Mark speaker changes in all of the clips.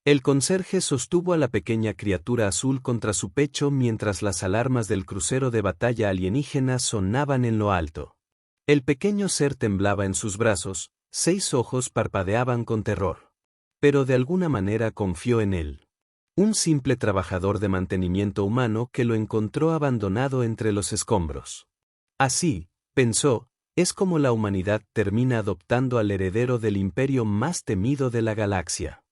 Speaker 1: El conserje sostuvo a la pequeña criatura azul contra su pecho mientras las alarmas del crucero de batalla alienígena sonaban en lo alto. El pequeño ser temblaba en sus brazos, 6 ojos parpadeaban con terror. Pero de alguna manera confió en él. Un simple trabajador de mantenimiento humano que lo encontró abandonado entre los escombros. Así, pensó, es como la humanidad termina adoptando al heredero del imperio más temido de la galaxia.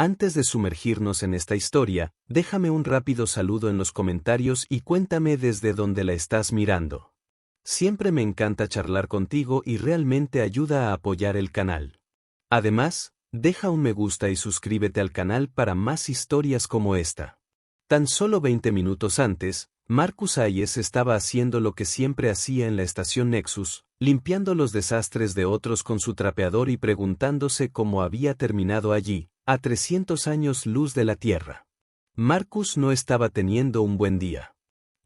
Speaker 1: Antes de sumergirnos en esta historia, déjame un rápido saludo en los comentarios y cuéntame desde dónde la estás mirando. Siempre me encanta charlar contigo y realmente ayuda a apoyar el canal. Además, deja un me gusta y suscríbete al canal para más historias como esta. Tan solo 20 minutos antes, Marcus Hayes estaba haciendo lo que siempre hacía en la estación Nexus, limpiando los desastres de otros con su trapeador y preguntándose cómo había terminado allí, a 300 años luz de la Tierra. Marcus no estaba teniendo un buen día.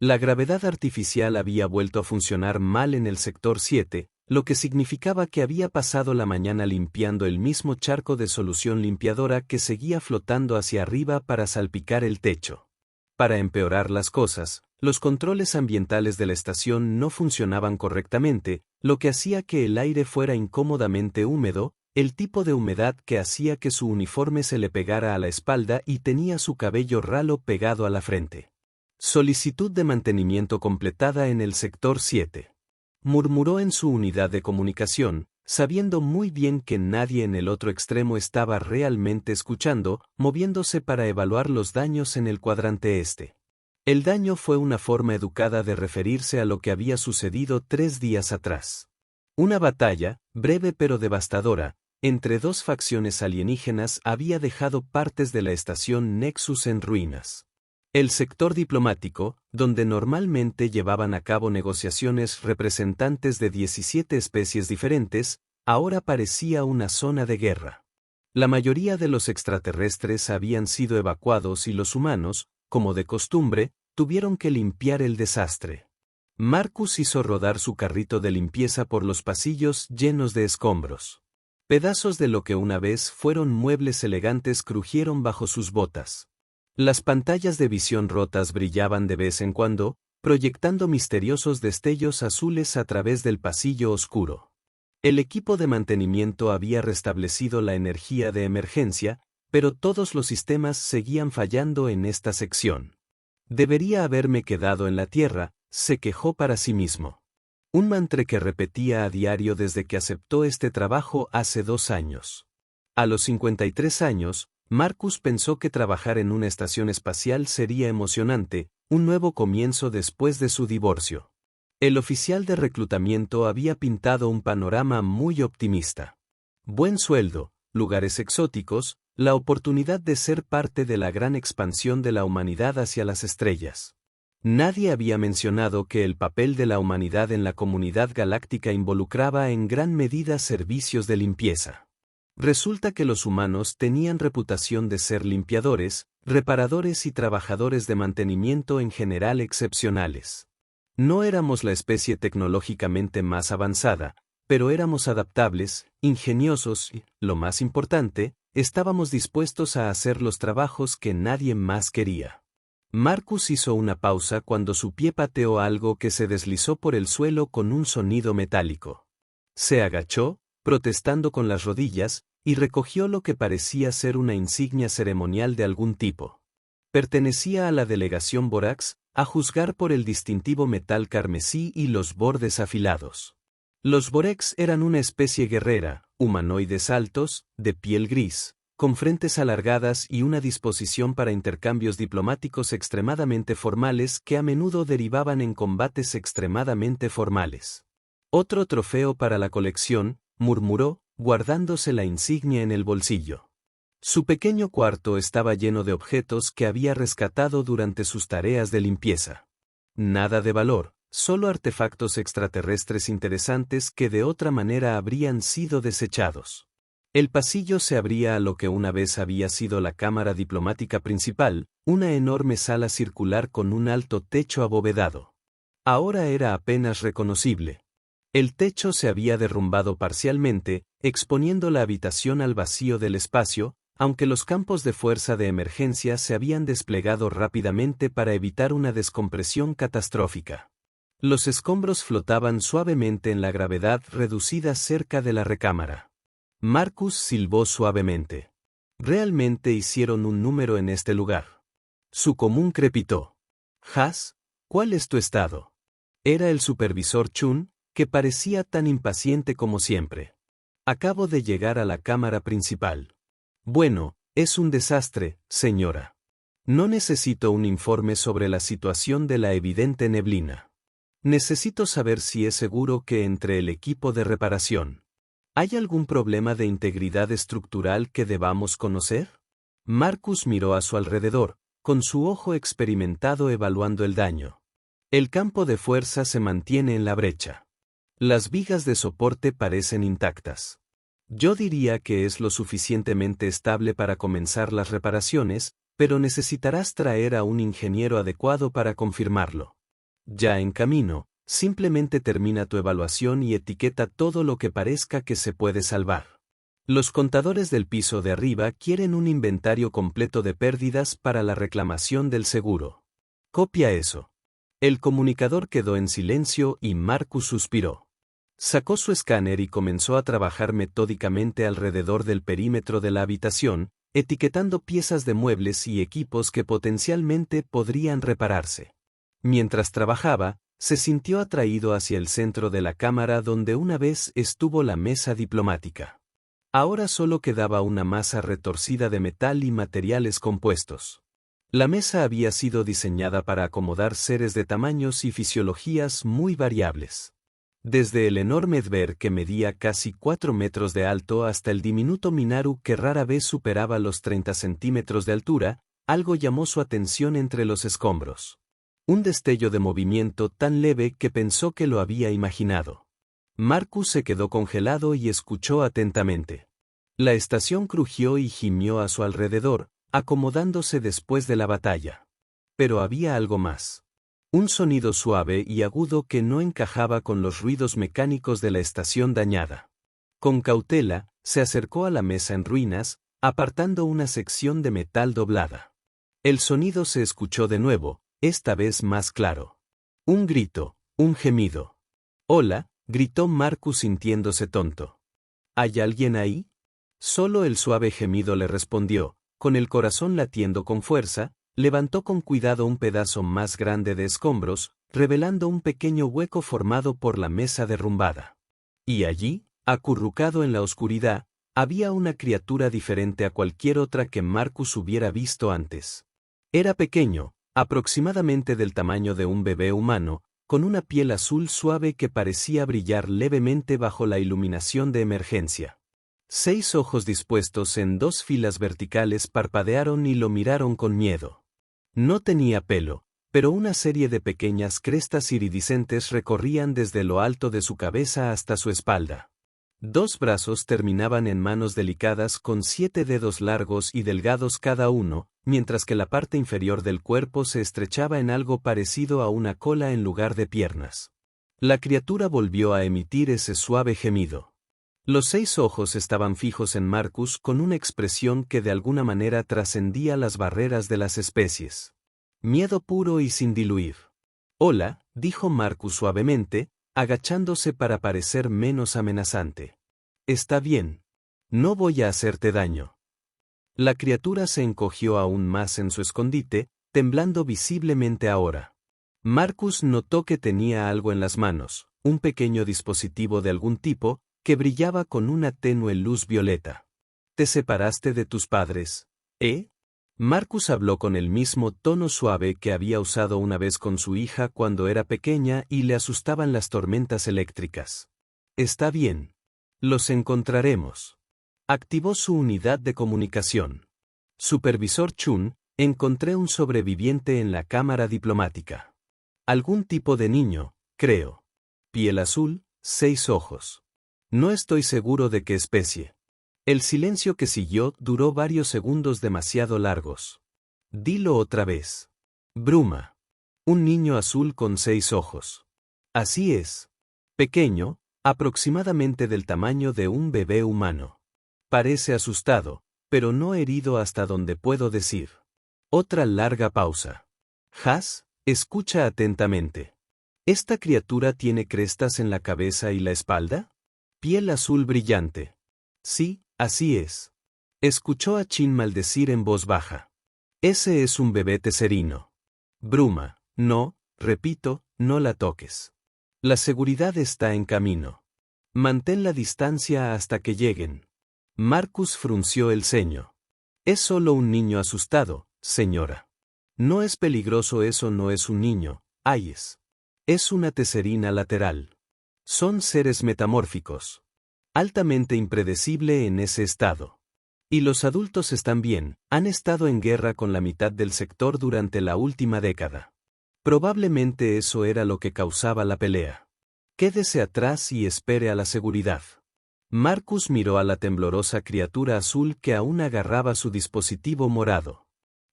Speaker 1: La gravedad artificial había vuelto a funcionar mal en el sector 7, lo que significaba que había pasado la mañana limpiando el mismo charco de solución limpiadora que seguía flotando hacia arriba para salpicar el techo. Para empeorar las cosas, los controles ambientales de la estación no funcionaban correctamente, lo que hacía que el aire fuera incómodamente húmedo, el tipo de humedad que hacía que su uniforme se le pegara a la espalda y tenía su cabello ralo pegado a la frente. Solicitud de mantenimiento completada en el sector 7. Murmuró en su unidad de comunicación, sabiendo muy bien que nadie en el otro extremo estaba realmente escuchando, moviéndose para evaluar los daños en el cuadrante este. El daño fue una forma educada de referirse a lo que había sucedido 3 días atrás. Una batalla, breve pero devastadora, entre 2 facciones alienígenas había dejado partes de la estación Nexus en ruinas. El sector diplomático, donde normalmente llevaban a cabo negociaciones representantes de 17 especies diferentes, ahora parecía una zona de guerra. La mayoría de los extraterrestres habían sido evacuados y los humanos, como de costumbre, tuvieron que limpiar el desastre. Marcus hizo rodar su carrito de limpieza por los pasillos llenos de escombros. Pedazos de lo que una vez fueron muebles elegantes crujieron bajo sus botas. Las pantallas de visión rotas brillaban de vez en cuando, proyectando misteriosos destellos azules a través del pasillo oscuro. El equipo de mantenimiento había restablecido la energía de emergencia, pero todos los sistemas seguían fallando en esta sección. Debería haberme quedado en la Tierra, se quejó para sí mismo. Un mantra que repetía a diario desde que aceptó este trabajo hace 2 años. A los 53 años, Marcus pensó que trabajar en una estación espacial sería emocionante, un nuevo comienzo después de su divorcio. El oficial de reclutamiento había pintado un panorama muy optimista. Buen sueldo, lugares exóticos, la oportunidad de ser parte de la gran expansión de la humanidad hacia las estrellas. Nadie había mencionado que el papel de la humanidad en la comunidad galáctica involucraba en gran medida servicios de limpieza. Resulta que los humanos tenían reputación de ser limpiadores, reparadores y trabajadores de mantenimiento en general excepcionales. No éramos la especie tecnológicamente más avanzada, pero éramos adaptables, ingeniosos y, lo más importante, estábamos dispuestos a hacer los trabajos que nadie más quería. Marcus hizo una pausa cuando su pie pateó algo que se deslizó por el suelo con un sonido metálico. Se agachó, protestando con las rodillas, y recogió lo que parecía ser una insignia ceremonial de algún tipo. Pertenecía a la delegación Borax, a juzgar por el distintivo metal carmesí y los bordes afilados. Los Borex eran una especie guerrera, humanoides altos, de piel gris, con frentes alargadas y una disposición para intercambios diplomáticos extremadamente formales que a menudo derivaban en combates extremadamente formales. Otro trofeo para la colección, murmuró, guardándose la insignia en el bolsillo. Su pequeño cuarto estaba lleno de objetos que había rescatado durante sus tareas de limpieza. Nada de valor, solo artefactos extraterrestres interesantes que de otra manera habrían sido desechados. El pasillo se abría a lo que una vez había sido la cámara diplomática principal, una enorme sala circular con un alto techo abovedado. Ahora era apenas reconocible. El techo se había derrumbado parcialmente, exponiendo la habitación al vacío del espacio, aunque los campos de fuerza de emergencia se habían desplegado rápidamente para evitar una descompresión catastrófica. Los escombros flotaban suavemente en la gravedad reducida cerca de la recámara. Marcus silbó suavemente. Realmente hicieron un número en este lugar. Su común crepitó. Has, ¿cuál es tu estado? Era el supervisor Chun, que parecía tan impaciente como siempre. Acabo de llegar a la cámara principal. Bueno, es un desastre, señora. No necesito un informe sobre la situación de la evidente neblina. Necesito saber si es seguro que entre el equipo de reparación. ¿Hay algún problema de integridad estructural que debamos conocer? Marcus miró a su alrededor, con su ojo experimentado evaluando el daño. El campo de fuerza se mantiene en la brecha. Las vigas de soporte parecen intactas. Yo diría que es lo suficientemente estable para comenzar las reparaciones, pero necesitarás traer a un ingeniero adecuado para confirmarlo. Ya en camino, simplemente termina tu evaluación y etiqueta todo lo que parezca que se puede salvar. Los contadores del piso de arriba quieren un inventario completo de pérdidas para la reclamación del seguro. Copia eso. El comunicador quedó en silencio y Marcus suspiró. Sacó su escáner y comenzó a trabajar metódicamente alrededor del perímetro de la habitación, etiquetando piezas de muebles y equipos que potencialmente podrían repararse. Mientras trabajaba, se sintió atraído hacia el centro de la cámara donde una vez estuvo la mesa diplomática. Ahora solo quedaba una masa retorcida de metal y materiales compuestos. La mesa había sido diseñada para acomodar seres de tamaños y fisiologías muy variables. Desde el enorme Dver que medía casi 4 metros de alto hasta el diminuto Minaru que rara vez superaba los 30 centímetros de altura, algo llamó su atención entre los escombros. Un destello de movimiento tan leve que pensó que lo había imaginado. Marcus se quedó congelado y escuchó atentamente. La estación crujió y gimió a su alrededor, acomodándose después de la batalla. Pero había algo más. Un sonido suave y agudo que no encajaba con los ruidos mecánicos de la estación dañada. Con cautela, se acercó a la mesa en ruinas, apartando una sección de metal doblada. El sonido se escuchó de nuevo, esta vez más claro. Un grito, un gemido. «Hola», gritó Marcus sintiéndose tonto. ¿Hay alguien ahí? Solo el suave gemido le respondió, con el corazón latiendo con fuerza, levantó con cuidado un pedazo más grande de escombros, revelando un pequeño hueco formado por la mesa derrumbada. Y allí, acurrucado en la oscuridad, había una criatura diferente a cualquier otra que Marcus hubiera visto antes. Era pequeño, aproximadamente del tamaño de un bebé humano, con una piel azul suave que parecía brillar levemente bajo la iluminación de emergencia. 6 ojos dispuestos en 2 filas verticales parpadearon y lo miraron con miedo. No tenía pelo, pero una serie de pequeñas crestas iridiscentes recorrían desde lo alto de su cabeza hasta su espalda. 2 brazos terminaban en manos delicadas con 7 dedos largos y delgados cada uno, mientras que la parte inferior del cuerpo se estrechaba en algo parecido a una cola en lugar de piernas. La criatura volvió a emitir ese suave gemido. Los 6 ojos estaban fijos en Marcus con una expresión que de alguna manera trascendía las barreras de las especies. Miedo puro y sin diluir. «Hola», dijo Marcus suavemente, agachándose para parecer menos amenazante. «Está bien. No voy a hacerte daño». La criatura se encogió aún más en su escondite, temblando visiblemente ahora. Marcus notó que tenía algo en las manos, un pequeño dispositivo de algún tipo, que brillaba con una tenue luz violeta. «¿Te separaste de tus padres, eh?» Marcus habló con el mismo tono suave que había usado una vez con su hija cuando era pequeña y le asustaban las tormentas eléctricas. «Está bien. Los encontraremos». Activó su unidad de comunicación. «Supervisor Chun, encontré un sobreviviente en la cámara diplomática. Algún tipo de niño, creo. Piel azul, 6 ojos. No estoy seguro de qué especie». El silencio que siguió duró varios segundos demasiado largos. «Dilo otra vez». «Bruma. Un niño azul con 6 ojos». «Así es. Pequeño, aproximadamente del tamaño de un bebé humano. Parece asustado, pero no herido hasta donde puedo decir. Otra larga pausa. Has, escucha atentamente. ¿Esta criatura tiene crestas en la cabeza y la espalda? Piel azul brillante. Sí, así es. Escuchó a Chin maldecir en voz baja. Ese es un bebé tecerino. Bruma, no, repito, no la toques. La seguridad está en camino. Mantén la distancia hasta que lleguen. Marcus frunció el ceño. Es solo un niño asustado, señora. No es peligroso, eso no es un niño, Ayes. Es una tecerina lateral. Son seres metamórficos. Altamente impredecible en ese estado. Y los adultos están bien, han estado en guerra con la mitad del sector durante la última década. Probablemente eso era lo que causaba la pelea. Quédese atrás y espere a la seguridad. Marcus miró a la temblorosa criatura azul que aún agarraba su dispositivo morado.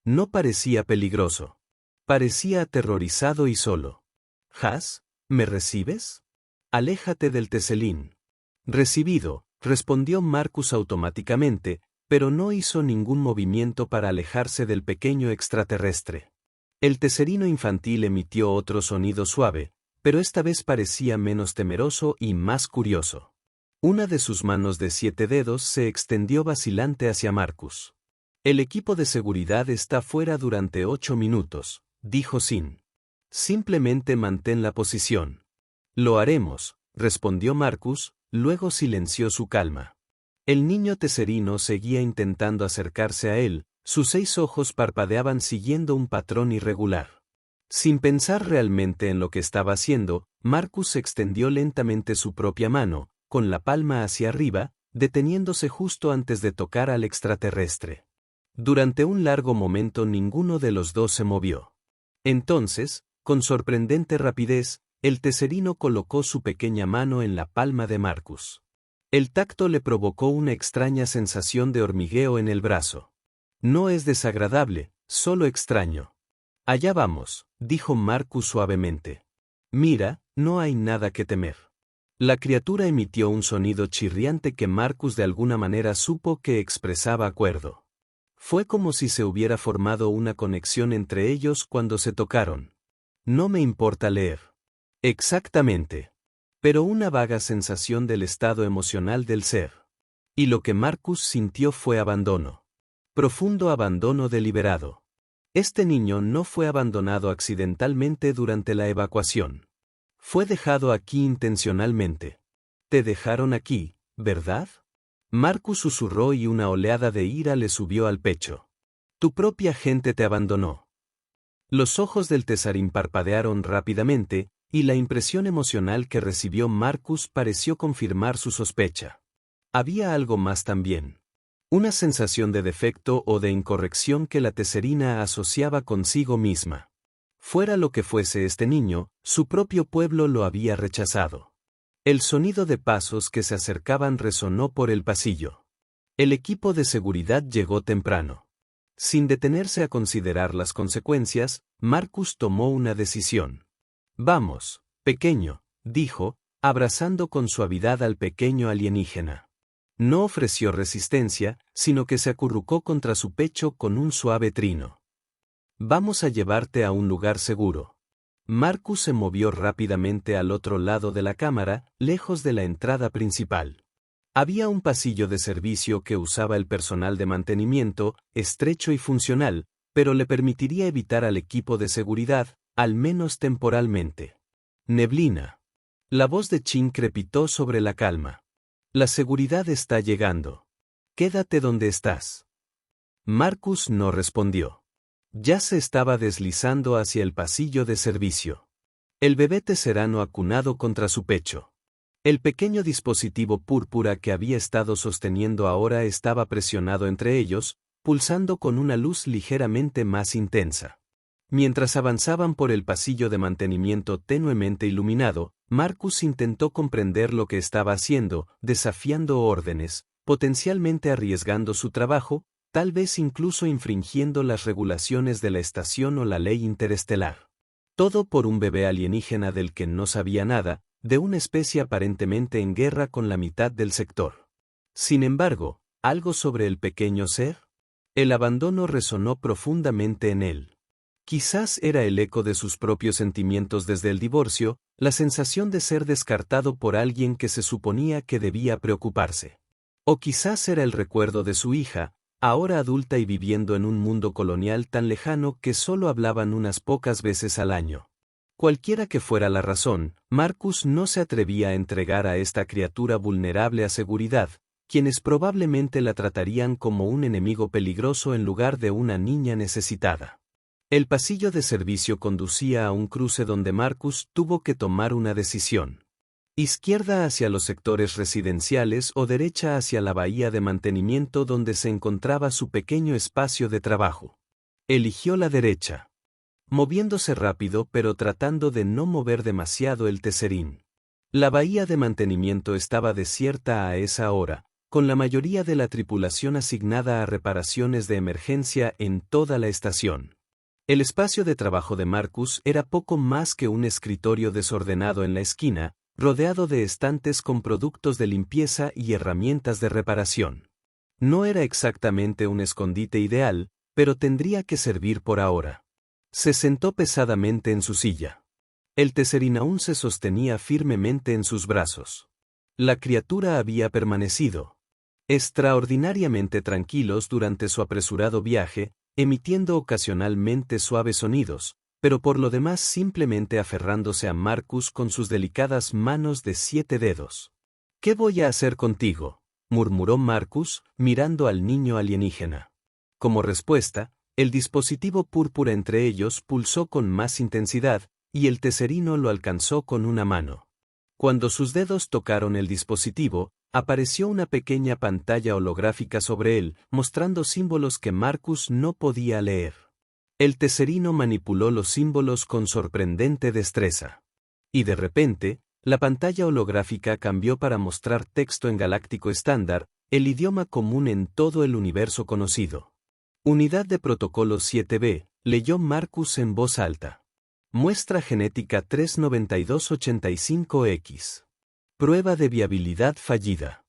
Speaker 1: No parecía peligroso. Parecía aterrorizado y solo. «Has, ¿me recibes? Aléjate del tecelín». «Recibido», respondió Marcus automáticamente, pero no hizo ningún movimiento para alejarse del pequeño extraterrestre. El tecerino infantil emitió otro sonido suave, pero esta vez parecía menos temeroso y más curioso. Una de sus manos de 7 dedos se extendió vacilante hacia Marcus. «El equipo de seguridad está fuera durante 8 minutos», dijo Sin. «Simplemente mantén la posición». «Lo haremos», respondió Marcus, luego silenció su calma. El niño tecerino seguía intentando acercarse a él, sus 6 ojos parpadeaban siguiendo un patrón irregular. Sin pensar realmente en lo que estaba haciendo, Marcus extendió lentamente su propia mano, con la palma hacia arriba, deteniéndose justo antes de tocar al extraterrestre. Durante un largo momento ninguno de los dos se movió. Entonces, con sorprendente rapidez, el tecerino colocó su pequeña mano en la palma de Marcus. El tacto le provocó una extraña sensación de hormigueo en el brazo. «No es desagradable, solo extraño». «Allá vamos», dijo Marcus suavemente. «Mira, no hay nada que temer». La criatura emitió un sonido chirriante que Marcus de alguna manera supo que expresaba acuerdo. Fue como si se hubiera formado una conexión entre ellos cuando se tocaron. «No me importa leer». «Exactamente». Pero una vaga sensación del estado emocional del ser. Y lo que Marcus sintió fue abandono. Profundo abandono deliberado. Este niño no fue abandonado accidentalmente durante la evacuación. Fue dejado aquí intencionalmente. «Te dejaron aquí, ¿verdad?». Marcus susurró y una oleada de ira le subió al pecho. «Tu propia gente te abandonó». Los ojos del tesarín parpadearon rápidamente, y la impresión emocional que recibió Marcus pareció confirmar su sospecha. Había algo más también. Una sensación de defecto o de incorrección que la tecerina asociaba consigo misma. Fuera lo que fuese este niño, su propio pueblo lo había rechazado. El sonido de pasos que se acercaban resonó por el pasillo. El equipo de seguridad llegó temprano. Sin detenerse a considerar las consecuencias, Marcus tomó una decisión. «Vamos, pequeño», dijo, abrazando con suavidad al pequeño alienígena. No ofreció resistencia, sino que se acurrucó contra su pecho con un suave trino. «Vamos a llevarte a un lugar seguro». Marcus se movió rápidamente al otro lado de la cámara, lejos de la entrada principal. Había un pasillo de servicio que usaba el personal de mantenimiento, estrecho y funcional, pero le permitiría evitar al equipo de seguridad, al menos temporalmente. Neblina. La voz de Chin crepitó sobre la calma. «La seguridad está llegando. Quédate donde estás». Marcus no respondió. Ya se estaba deslizando hacia el pasillo de servicio. El bebé tecerano acunado contra su pecho. El pequeño dispositivo púrpura que había estado sosteniendo ahora estaba presionado entre ellos, pulsando con una luz ligeramente más intensa. Mientras avanzaban por el pasillo de mantenimiento tenuemente iluminado, Marcus intentó comprender lo que estaba haciendo, desafiando órdenes, potencialmente arriesgando su trabajo, tal vez incluso infringiendo las regulaciones de la estación o la ley interestelar. Todo por un bebé alienígena del que no sabía nada, de una especie aparentemente en guerra con la mitad del sector. Sin embargo, ¿Algo sobre el pequeño ser? El abandono resonó profundamente en él. Quizás era el eco de sus propios sentimientos desde el divorcio, la sensación de ser descartado por alguien que se suponía que debía preocuparse. O quizás era el recuerdo de su hija, ahora adulta y viviendo en un mundo colonial tan lejano que solo hablaban unas pocas veces al año. Cualquiera que fuera la razón, Marcus no se atrevía a entregar a esta criatura vulnerable a seguridad, quienes probablemente la tratarían como un enemigo peligroso en lugar de una niña necesitada. El pasillo de servicio conducía a un cruce donde Marcus tuvo que tomar una decisión. Izquierda hacia los sectores residenciales o derecha hacia la bahía de mantenimiento donde se encontraba su pequeño espacio de trabajo. Eligió la derecha, moviéndose rápido pero tratando de no mover demasiado el Tesserín. La bahía de mantenimiento estaba desierta a esa hora, con la mayoría de la tripulación asignada a reparaciones de emergencia en toda la estación. El espacio de trabajo de Marcus era poco más que un escritorio desordenado en la esquina, rodeado de estantes con productos de limpieza y herramientas de reparación. No era exactamente un escondite ideal, pero tendría que servir por ahora. Se sentó pesadamente en su silla. El Tesserín aún se sostenía firmemente en sus brazos. La criatura había permanecido extraordinariamente tranquilos durante su apresurado viaje, emitiendo ocasionalmente suaves sonidos, pero por lo demás simplemente aferrándose a Marcus con sus delicadas manos de 7 dedos. «¿Qué voy a hacer contigo?», murmuró Marcus, mirando al niño alienígena. Como respuesta, el dispositivo púrpura entre ellos pulsó con más intensidad, y el tesserino lo alcanzó con una mano. Cuando sus dedos tocaron el dispositivo, apareció una pequeña pantalla holográfica sobre él, mostrando símbolos que Marcus no podía leer. El tesserino manipuló los símbolos con sorprendente destreza. Y de repente, la pantalla holográfica cambió para mostrar texto en galáctico estándar, el idioma común en todo el universo conocido. Unidad de protocolo 7B, leyó Marcus en voz alta. Muestra genética 39285X. Prueba de viabilidad fallida.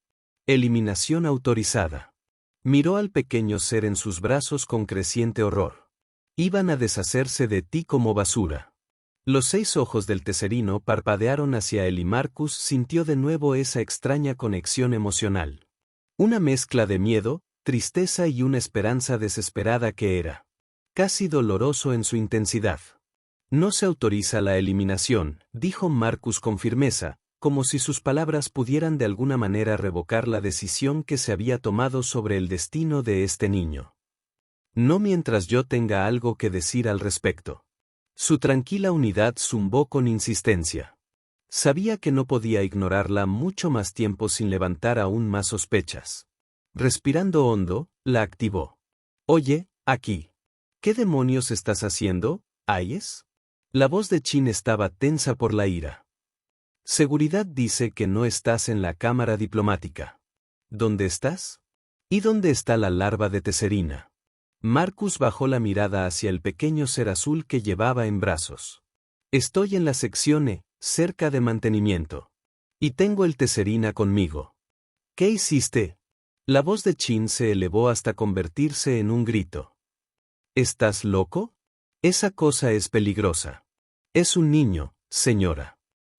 Speaker 1: Eliminación autorizada. Miró al pequeño ser en sus brazos con creciente horror. Iban a deshacerse de ti como basura. Los 6 ojos del tesserino parpadearon hacia él y Marcus sintió de nuevo esa extraña conexión emocional. Una mezcla de miedo, tristeza y una esperanza desesperada que era casi doloroso en su intensidad. «No se autoriza la eliminación», dijo Marcus con firmeza, como si sus palabras pudieran de alguna manera revocar la decisión que se había tomado sobre el destino de este niño. «No mientras yo tenga algo que decir al respecto». Su tranquila unidad zumbó con insistencia. Sabía que no podía ignorarla mucho más tiempo sin levantar aún más sospechas. Respirando hondo, la activó. «Oye, aquí. ¿Qué demonios estás haciendo, Ayes?» La voz de Chin estaba tensa por la ira. «Seguridad dice que no estás en la cámara diplomática. ¿Dónde estás? ¿Y dónde está la larva de tesserina?» Marcus bajó la mirada hacia el pequeño ser azul que llevaba en brazos. «Estoy en la sección E, cerca de mantenimiento. Y tengo el tesserina conmigo». «¿Qué hiciste?» La voz de Chin se elevó hasta convertirse en un grito. «¿Estás loco? Esa cosa es peligrosa. Es un niño, señora.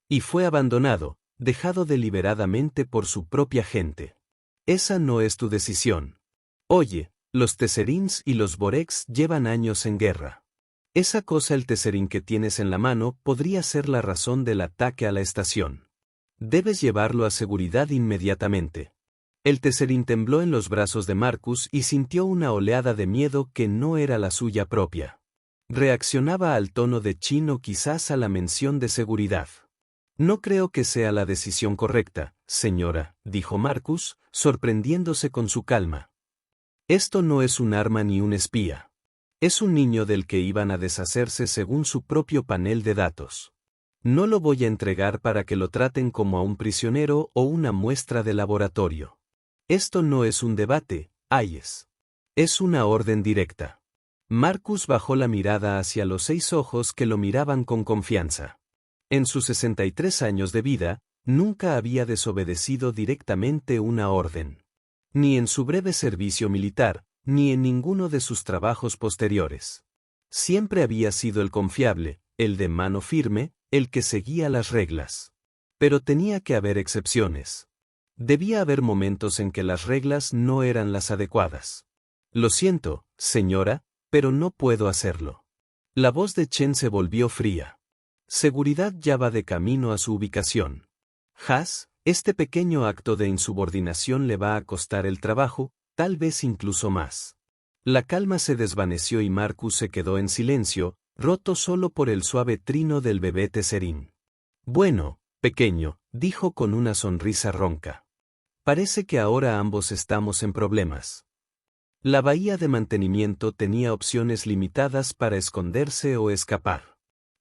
Speaker 1: Y fue abandonado, dejado deliberadamente por su propia gente. Esa no es tu decisión. Oye, los tesserins y los borex llevan años en guerra. Esa cosa, el tesserín que tienes en la mano, podría ser la razón del ataque a la estación. Debes llevarlo a seguridad inmediatamente». El tesserín tembló en los brazos de Marcus y sintió una oleada de miedo que no era la suya propia. Reaccionaba al tono de Chin o quizás a la mención de seguridad. «No creo que sea la decisión correcta, señora», dijo Marcus, sorprendiéndose con su calma. «Esto no es un arma ni un espía. Es un niño del que iban a deshacerse según su propio panel de datos. No lo voy a entregar para que lo traten como a un prisionero o una muestra de laboratorio. Esto no es un debate, Ayes. Es una orden directa». Marcus bajó la mirada hacia los 6 ojos que lo miraban con confianza. En sus 63 años de vida, nunca había desobedecido directamente una orden. ni en su breve servicio militar, ni en ninguno de sus trabajos posteriores. Siempre había sido el confiable, el de mano firme, el que seguía las reglas. Pero tenía que haber excepciones. Debía haber momentos en que las reglas no eran las adecuadas. Lo siento, señora, pero no puedo hacerlo. La voz de Chen se volvió fría. Seguridad ya va de camino a su ubicación. Haas, este pequeño acto de insubordinación le va a costar el trabajo, tal vez incluso más. La calma se desvaneció y Marcus se quedó en silencio, roto solo por el suave trino del bebé Tesserín. Bueno, pequeño, dijo con una sonrisa ronca. Parece que ahora ambos estamos en problemas. La bahía de mantenimiento tenía opciones limitadas para esconderse o escapar.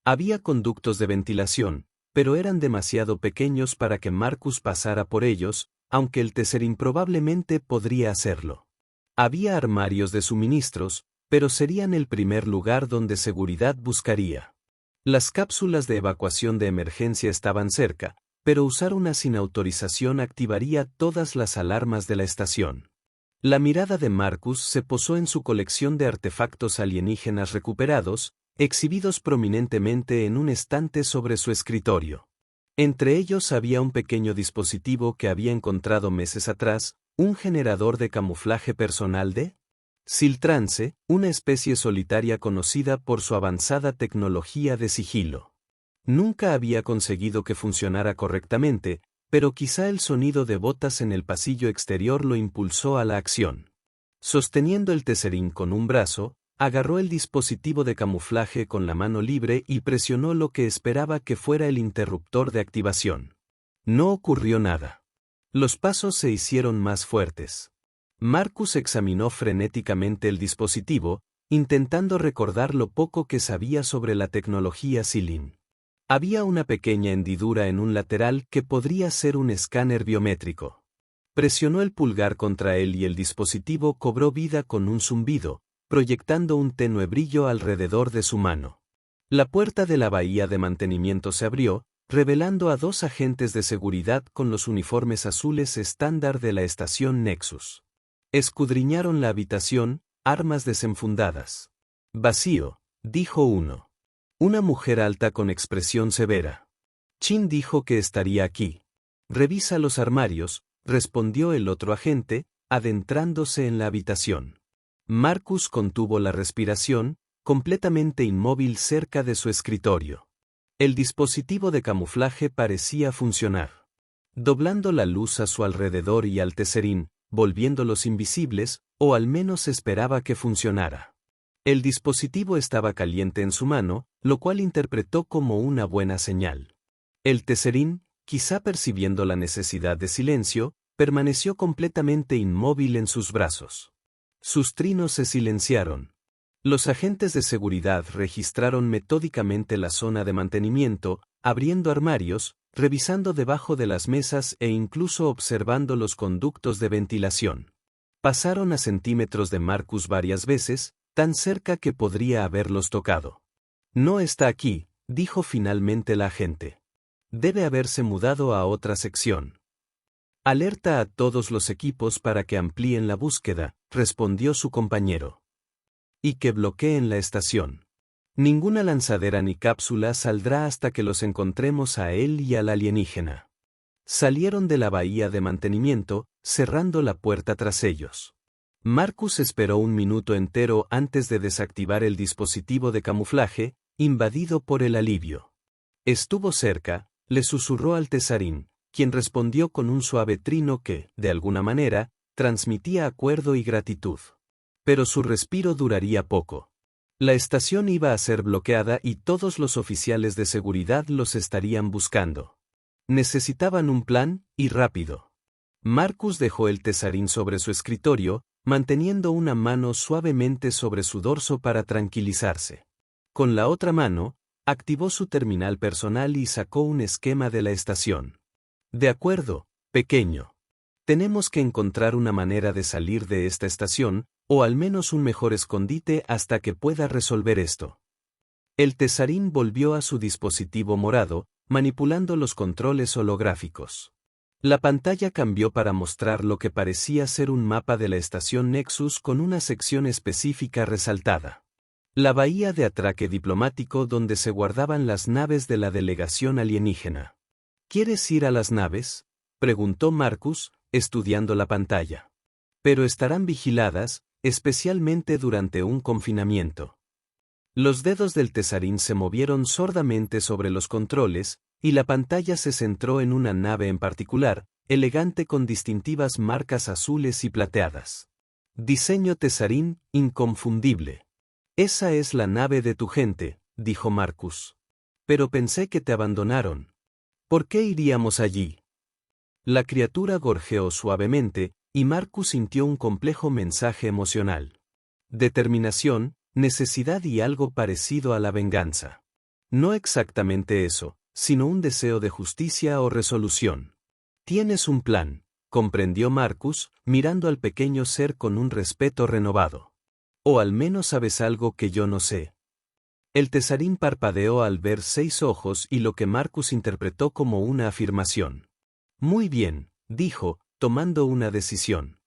Speaker 1: Había conductos de ventilación, pero eran demasiado pequeños para que Marcus pasara por ellos, aunque el Tesserín probablemente podría hacerlo. Había armarios de suministros, pero serían el primer lugar donde seguridad buscaría. Las cápsulas de evacuación de emergencia estaban cerca, pero usar una sin autorización activaría todas las alarmas de la estación. La mirada de Marcus se posó en su colección de artefactos alienígenas recuperados, exhibidos prominentemente en un estante sobre su escritorio. Entre ellos había un pequeño dispositivo que había encontrado meses atrás, un generador de camuflaje personal de Siltrance, una especie solitaria conocida por su avanzada tecnología de sigilo. Nunca había conseguido que funcionara correctamente, pero quizá el sonido de botas en el pasillo exterior lo impulsó a la acción. Sosteniendo el Tesserín con un brazo, agarró el dispositivo de camuflaje con la mano libre y presionó lo que esperaba que fuera el interruptor de activación. No ocurrió nada. Los pasos se hicieron más fuertes. Marcus examinó frenéticamente el dispositivo, intentando recordar lo poco que sabía sobre la tecnología Silin. Había una pequeña hendidura en un lateral que podría ser un escáner biométrico. Presionó el pulgar contra él y el dispositivo cobró vida con un zumbido, proyectando un tenue brillo alrededor de su mano. La puerta de la bahía de mantenimiento se abrió, revelando a dos agentes de seguridad con los uniformes azules estándar de la estación Nexus. Escudriñaron la habitación, armas desenfundadas. Vacío, dijo uno. Una mujer alta con expresión severa. Chin dijo que estaría aquí. Revisa los armarios, respondió el otro agente, adentrándose en la habitación. Marcus contuvo la respiración, completamente inmóvil cerca de su escritorio. El dispositivo de camuflaje parecía funcionar. Doblando la luz a su alrededor y al Tesserín, volviéndolos invisibles, o al menos esperaba que funcionara. El dispositivo estaba caliente en su mano, lo cual interpretó como una buena señal. El Tesserín, quizá percibiendo la necesidad de silencio, permaneció completamente inmóvil en sus brazos. Sus trinos se silenciaron. Los agentes de seguridad registraron metódicamente la zona de mantenimiento, abriendo armarios, revisando debajo de las mesas e incluso observando los conductos de ventilación. Pasaron a centímetros de Marcus varias veces, tan cerca que podría haberlos tocado. No está aquí, dijo finalmente la agente. Debe haberse mudado a otra sección. Alerta a todos los equipos para que amplíen la búsqueda, respondió su compañero. Y que bloqueen la estación. Ninguna lanzadera ni cápsula saldrá hasta que los encontremos a él y al alienígena. Salieron de la bahía de mantenimiento, cerrando la puerta tras ellos. Marcus esperó un minuto entero antes de desactivar el dispositivo de camuflaje, invadido por el alivio. Estuvo cerca, le susurró al Tesserín, quien respondió con un suave trino que, de alguna manera, transmitía acuerdo y gratitud. Pero su respiro duraría poco. La estación iba a ser bloqueada y todos los oficiales de seguridad los estarían buscando. Necesitaban un plan, y rápido. Marcus dejó el Tesserín sobre su escritorio, manteniendo una mano suavemente sobre su dorso para tranquilizarse. Con la otra mano, activó su terminal personal y sacó un esquema de la estación. De acuerdo, pequeño. Tenemos que encontrar una manera de salir de esta estación, o al menos un mejor escondite hasta que pueda resolver esto. El Tesserín volvió a su dispositivo morado, manipulando los controles holográficos. La pantalla cambió para mostrar lo que parecía ser un mapa de la estación Nexus con una sección específica resaltada. La bahía de atraque diplomático donde se guardaban las naves de la delegación alienígena. ¿Quieres ir a las naves?, preguntó Marcus, estudiando la pantalla. Pero estarán vigiladas, especialmente durante un confinamiento. Los dedos del Tesarín se movieron sordamente sobre los controles, y la pantalla se centró en una nave en particular, elegante con distintivas marcas azules y plateadas. Diseño Tesarín, inconfundible. Esa es la nave de tu gente, dijo Marcus. Pero pensé que te abandonaron. ¿Por qué iríamos allí? La criatura gorjeó suavemente, y Marcus sintió un complejo mensaje emocional. Determinación, necesidad y algo parecido a la venganza. No exactamente eso, sino un deseo de justicia o resolución. Tienes un plan, comprendió Marcus, mirando al pequeño ser con un respeto renovado. O al menos sabes algo que yo no sé. El Tesarín parpadeó al ver 6 ojos y lo que Marcus interpretó como una afirmación. Muy bien, dijo, tomando una decisión.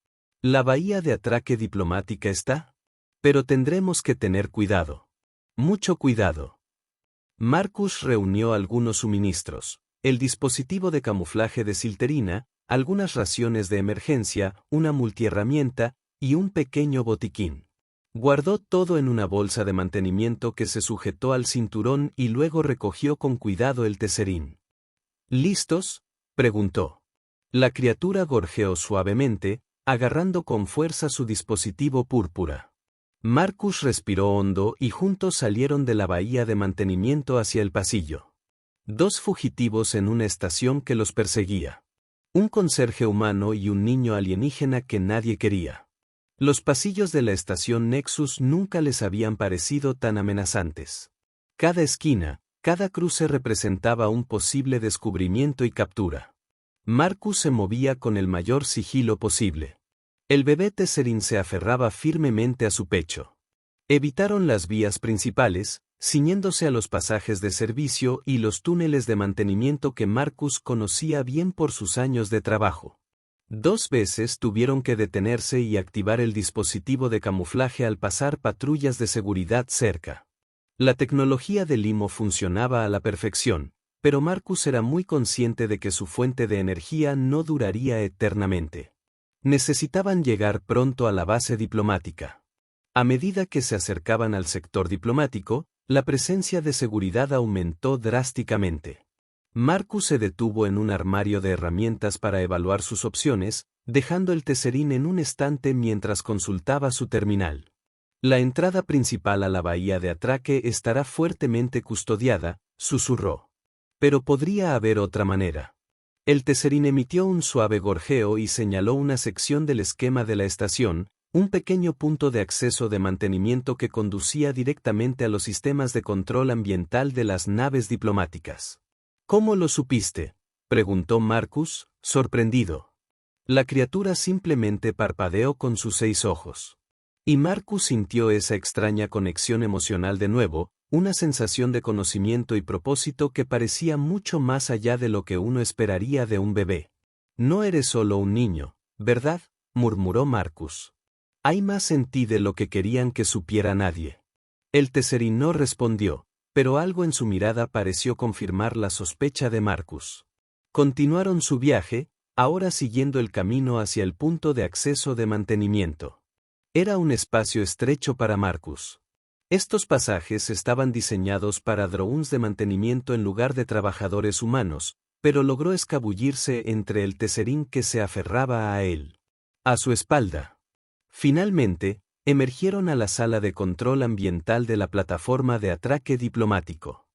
Speaker 1: La bahía de atraque diplomática está. Pero tendremos que tener cuidado. Mucho cuidado. Marcus reunió algunos suministros, el dispositivo de camuflaje de Silterina, algunas raciones de emergencia, una multiherramienta, y un pequeño botiquín. Guardó todo en una bolsa de mantenimiento que se sujetó al cinturón y luego recogió con cuidado el Tesarín. ¿Listos?, preguntó. La criatura gorjeó suavemente, agarrando con fuerza su dispositivo púrpura. Marcus respiró hondo y juntos salieron de la bahía de mantenimiento hacia el pasillo. 2 fugitivos en una estación que los perseguía. Un conserje humano y un niño alienígena que nadie quería. Los pasillos de la estación Nexus nunca les habían parecido tan amenazantes. Cada esquina, cada cruce representaba un posible descubrimiento y captura. Marcus se movía con el mayor sigilo posible. El bebé Tesarín se aferraba firmemente a su pecho. Evitaron las vías principales, ciñéndose a los pasajes de servicio y los túneles de mantenimiento que Marcus conocía bien por sus años de trabajo. 2 veces tuvieron que detenerse y activar el dispositivo de camuflaje al pasar patrullas de seguridad cerca. La tecnología de Limo funcionaba a la perfección, pero Marcus era muy consciente de que su fuente de energía no duraría eternamente. Necesitaban llegar pronto a la base diplomática. A medida que se acercaban al sector diplomático, la presencia de seguridad aumentó drásticamente. Marcus se detuvo en un armario de herramientas para evaluar sus opciones, dejando el Tesarín en un estante mientras consultaba su terminal. La entrada principal a la bahía de atraque estará fuertemente custodiada, susurró. Pero podría haber otra manera. El Tesarín emitió un suave gorjeo y señaló una sección del esquema de la estación, un pequeño punto de acceso de mantenimiento que conducía directamente a los sistemas de control ambiental de las naves diplomáticas. ¿Cómo lo supiste?, preguntó Marcus, sorprendido. La criatura simplemente parpadeó con sus 6 ojos. Y Marcus sintió esa extraña conexión emocional de nuevo, una sensación de conocimiento y propósito que parecía mucho más allá de lo que uno esperaría de un bebé. No eres solo un niño, ¿verdad?, murmuró Marcus. Hay más en ti de lo que querían que supiera nadie. El Tesarín no respondió, pero algo en su mirada pareció confirmar la sospecha de Marcus. Continuaron su viaje, ahora siguiendo el camino hacia el punto de acceso de mantenimiento. Era un espacio estrecho para Marcus. Estos pasajes estaban diseñados para drones de mantenimiento en lugar de trabajadores humanos, pero logró escabullirse entre el Tesarín que se aferraba a él. A su espalda. Finalmente, emergieron a la sala de control ambiental de la plataforma de atraque diplomático.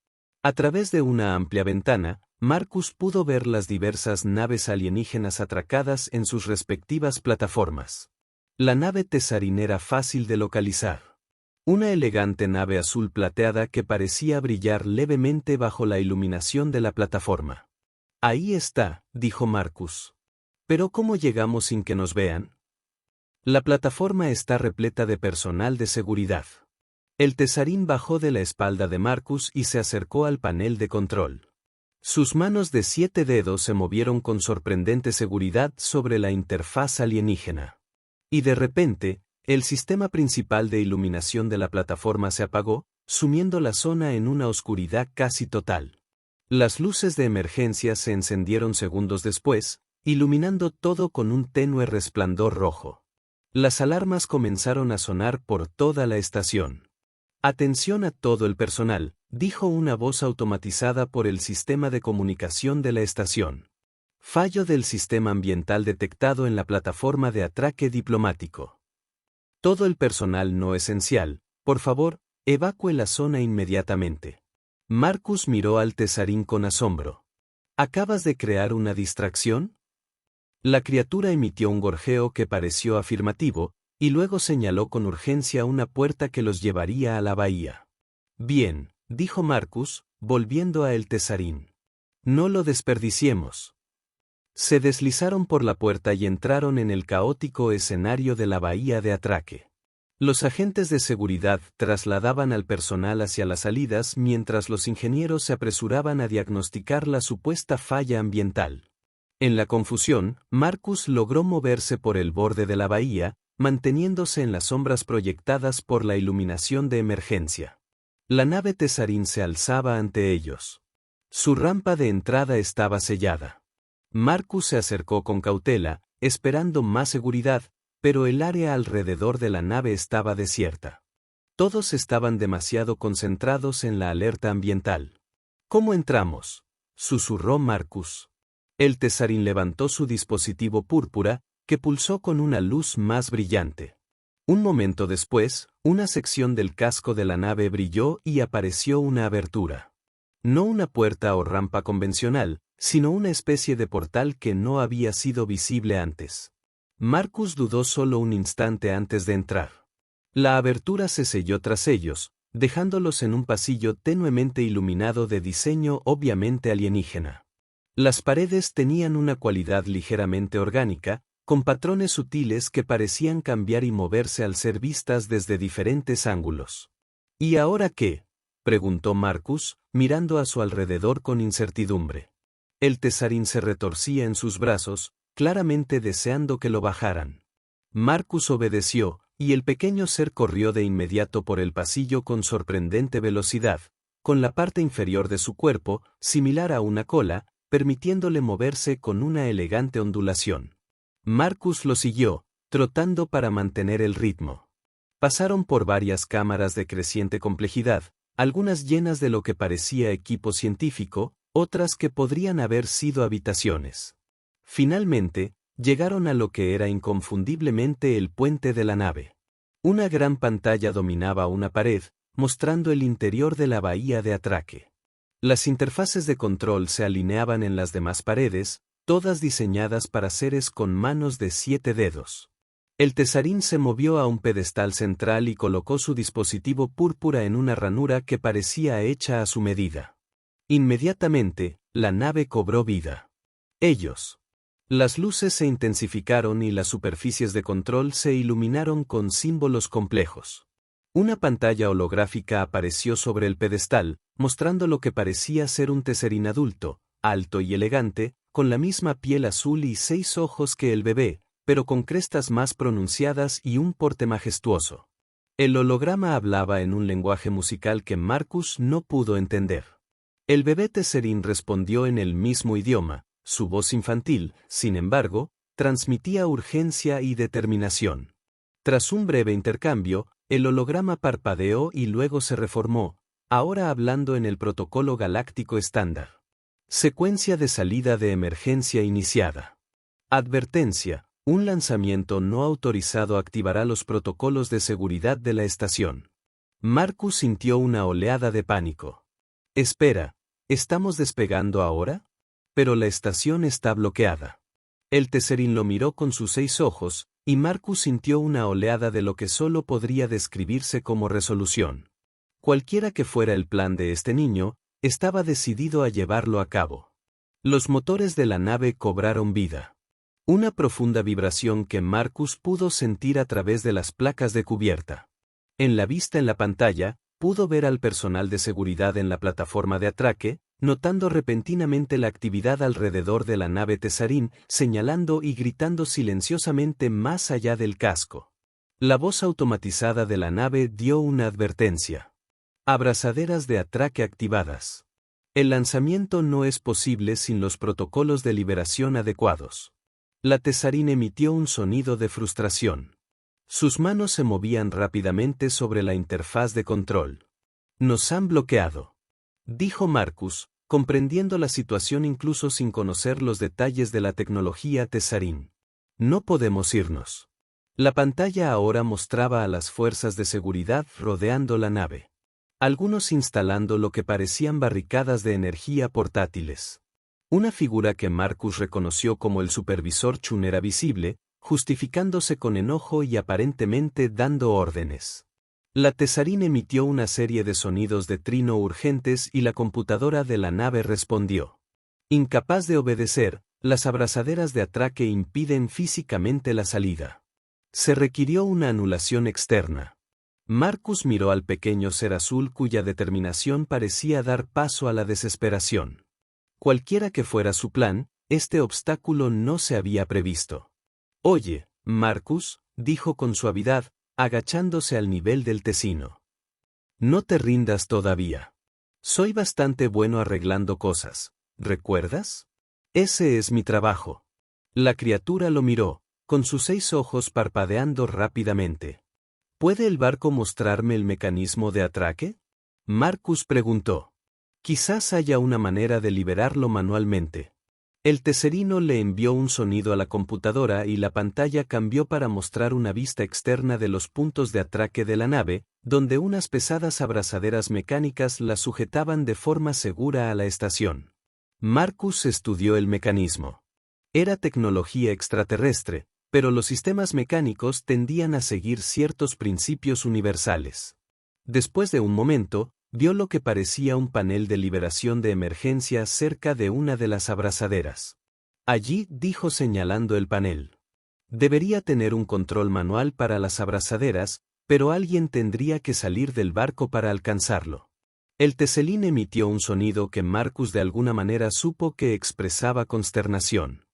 Speaker 1: A través de una amplia ventana, Marcus pudo ver las diversas naves alienígenas atracadas en sus respectivas plataformas. La nave Tesarín era fácil de localizar. Una elegante nave azul plateada que parecía brillar levemente bajo la iluminación de la plataforma. Ahí está, dijo Marcus. ¿Pero cómo llegamos sin que nos vean? La plataforma está repleta de personal de seguridad. El Tesarín bajó de la espalda de Marcus y se acercó al panel de control. Sus manos de 7 dedos se movieron con sorprendente seguridad sobre la interfaz alienígena. Y de repente, el sistema principal de iluminación de la plataforma se apagó, sumiendo la zona en una oscuridad casi total. Las luces de emergencia se encendieron segundos después, iluminando todo con un tenue resplandor rojo. Las alarmas comenzaron a sonar por toda la estación. «Atención a todo el personal», dijo una voz automatizada por el sistema de comunicación de la estación. «Fallo del sistema ambiental detectado en la plataforma de atraque diplomático. Todo el personal no esencial, por favor, evacúe la zona inmediatamente». Marcus miró al Tesarín con asombro. «¿Acabas de crear una distracción?». La criatura emitió un gorjeo que pareció afirmativo, y luego señaló con urgencia una puerta que los llevaría a la bahía. «Bien», dijo Marcus, volviendo a el Tesarín. «No lo desperdiciemos». Se deslizaron por la puerta y entraron en el caótico escenario de la bahía de atraque. Los agentes de seguridad trasladaban al personal hacia las salidas mientras los ingenieros se apresuraban a diagnosticar la supuesta falla ambiental. En la confusión, Marcus logró moverse por el borde de la bahía, manteniéndose en las sombras proyectadas por la iluminación de emergencia. La nave Tesarín se alzaba ante ellos. Su rampa de entrada estaba sellada. Marcus se acercó con cautela, esperando más seguridad, pero el área alrededor de la nave estaba desierta. Todos estaban demasiado concentrados en la alerta ambiental. «¿Cómo entramos?», susurró Marcus. El Tesarín levantó su dispositivo púrpura, que pulsó con una luz más brillante. Un momento después, una sección del casco de la nave brilló y apareció una abertura. No una puerta o rampa convencional, sino una especie de portal que no había sido visible antes. Marcus dudó solo un instante antes de entrar. La abertura se selló tras ellos, dejándolos en un pasillo tenuemente iluminado de diseño obviamente alienígena. Las paredes tenían una cualidad ligeramente orgánica, con patrones sutiles que parecían cambiar y moverse al ser vistas desde diferentes ángulos. «¿Y ahora qué?», preguntó Marcus, mirando a su alrededor con incertidumbre. El Tesarín se retorcía en sus brazos, claramente deseando que lo bajaran. Marcus obedeció, y el pequeño ser corrió de inmediato por el pasillo con sorprendente velocidad, con la parte inferior de su cuerpo, similar a una cola, permitiéndole moverse con una elegante ondulación. Marcus lo siguió, trotando para mantener el ritmo. Pasaron por varias cámaras de creciente complejidad, algunas llenas de lo que parecía equipo científico, otras que podrían haber sido habitaciones. Finalmente, llegaron a lo que era inconfundiblemente el puente de la nave. Una gran pantalla dominaba una pared, mostrando el interior de la bahía de atraque. Las interfaces de control se alineaban en las demás paredes, todas diseñadas para seres con manos de 7 dedos. El Tesarín se movió a un pedestal central y colocó su dispositivo púrpura en una ranura que parecía hecha a su medida. Inmediatamente, la nave cobró vida. Ellos. Las luces se intensificaron y las superficies de control se iluminaron con símbolos complejos. Una pantalla holográfica apareció sobre el pedestal, mostrando lo que parecía ser un Tesarín adulto, alto y elegante, con la misma piel azul y 6 ojos que el bebé, pero con crestas más pronunciadas y un porte majestuoso. El holograma hablaba en un lenguaje musical que Marcus no pudo entender. El bebé Tesarín respondió en el mismo idioma, su voz infantil, sin embargo, transmitía urgencia y determinación. Tras un breve intercambio, el holograma parpadeó y luego se reformó, ahora hablando en el protocolo galáctico estándar. Secuencia de salida de emergencia iniciada. Advertencia: un lanzamiento no autorizado activará los protocolos de seguridad de la estación. Marcus sintió una oleada de pánico. Espera, ¿estamos despegando ahora? Pero la estación está bloqueada. El Tesarín lo miró con sus 6 ojos, y Marcus sintió una oleada de lo que solo podría describirse como resolución. Cualquiera que fuera el plan de este niño, estaba decidido a llevarlo a cabo. Los motores de la nave cobraron vida. Una profunda vibración que Marcus pudo sentir a través de las placas de cubierta. En la vista en la pantalla, pudo ver al personal de seguridad en la plataforma de atraque, notando repentinamente la actividad alrededor de la nave Tesarín, señalando y gritando silenciosamente más allá del casco. La voz automatizada de la nave dio una advertencia. Abrazaderas de atraque activadas. El lanzamiento no es posible sin los protocolos de liberación adecuados. La Tesarín emitió un sonido de frustración. Sus manos se movían rápidamente sobre la interfaz de control. Nos han bloqueado, dijo Marcus, comprendiendo la situación incluso sin conocer los detalles de la tecnología Tesarín. No podemos irnos. La pantalla ahora mostraba a las fuerzas de seguridad rodeando la nave. Algunos instalando lo que parecían barricadas de energía portátiles. Una figura que Marcus reconoció como el supervisor Chun era visible, justificándose con enojo y aparentemente dando órdenes. La Tesarín emitió una serie de sonidos de trino urgentes y la computadora de la nave respondió. Incapaz de obedecer, las abrazaderas de atraque impiden físicamente la salida. Se requirió una anulación externa. Marcus miró al pequeño ser azul cuya determinación parecía dar paso a la desesperación. Cualquiera que fuera su plan, este obstáculo no se había previsto. Oye, Marcus, dijo con suavidad, agachándose al nivel del Tesino. No te rindas todavía. Soy bastante bueno arreglando cosas, ¿recuerdas? Ese es mi trabajo. La criatura lo miró, con sus 6 ojos parpadeando rápidamente. ¿Puede el barco mostrarme el mecanismo de atraque? Marcus preguntó. Quizás haya una manera de liberarlo manualmente. El teserino le envió un sonido a la computadora y la pantalla cambió para mostrar una vista externa de los puntos de atraque de la nave, donde unas pesadas abrazaderas mecánicas la sujetaban de forma segura a la estación. Marcus estudió el mecanismo. Era tecnología extraterrestre, pero los sistemas mecánicos tendían a seguir ciertos principios universales. Después de un momento, vio lo que parecía un panel de liberación de emergencia cerca de una de las abrazaderas. Allí, dijo señalando el panel. Debería tener un control manual para las abrazaderas, pero alguien tendría que salir del barco para alcanzarlo. El teselín emitió un sonido que Marcus de alguna manera supo que expresaba consternación.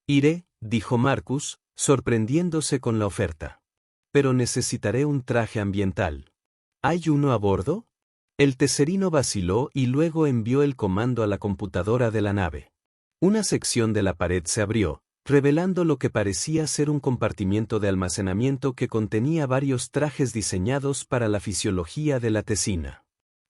Speaker 1: Iré, dijo Marcus, sorprendiéndose con la oferta. Pero necesitaré un traje ambiental. ¿Hay uno a bordo? El teserino vaciló y luego envió el comando a la computadora de la nave. Una sección de la pared se abrió, revelando lo que parecía ser un compartimiento de almacenamiento que contenía varios trajes diseñados para la fisiología de la tesina.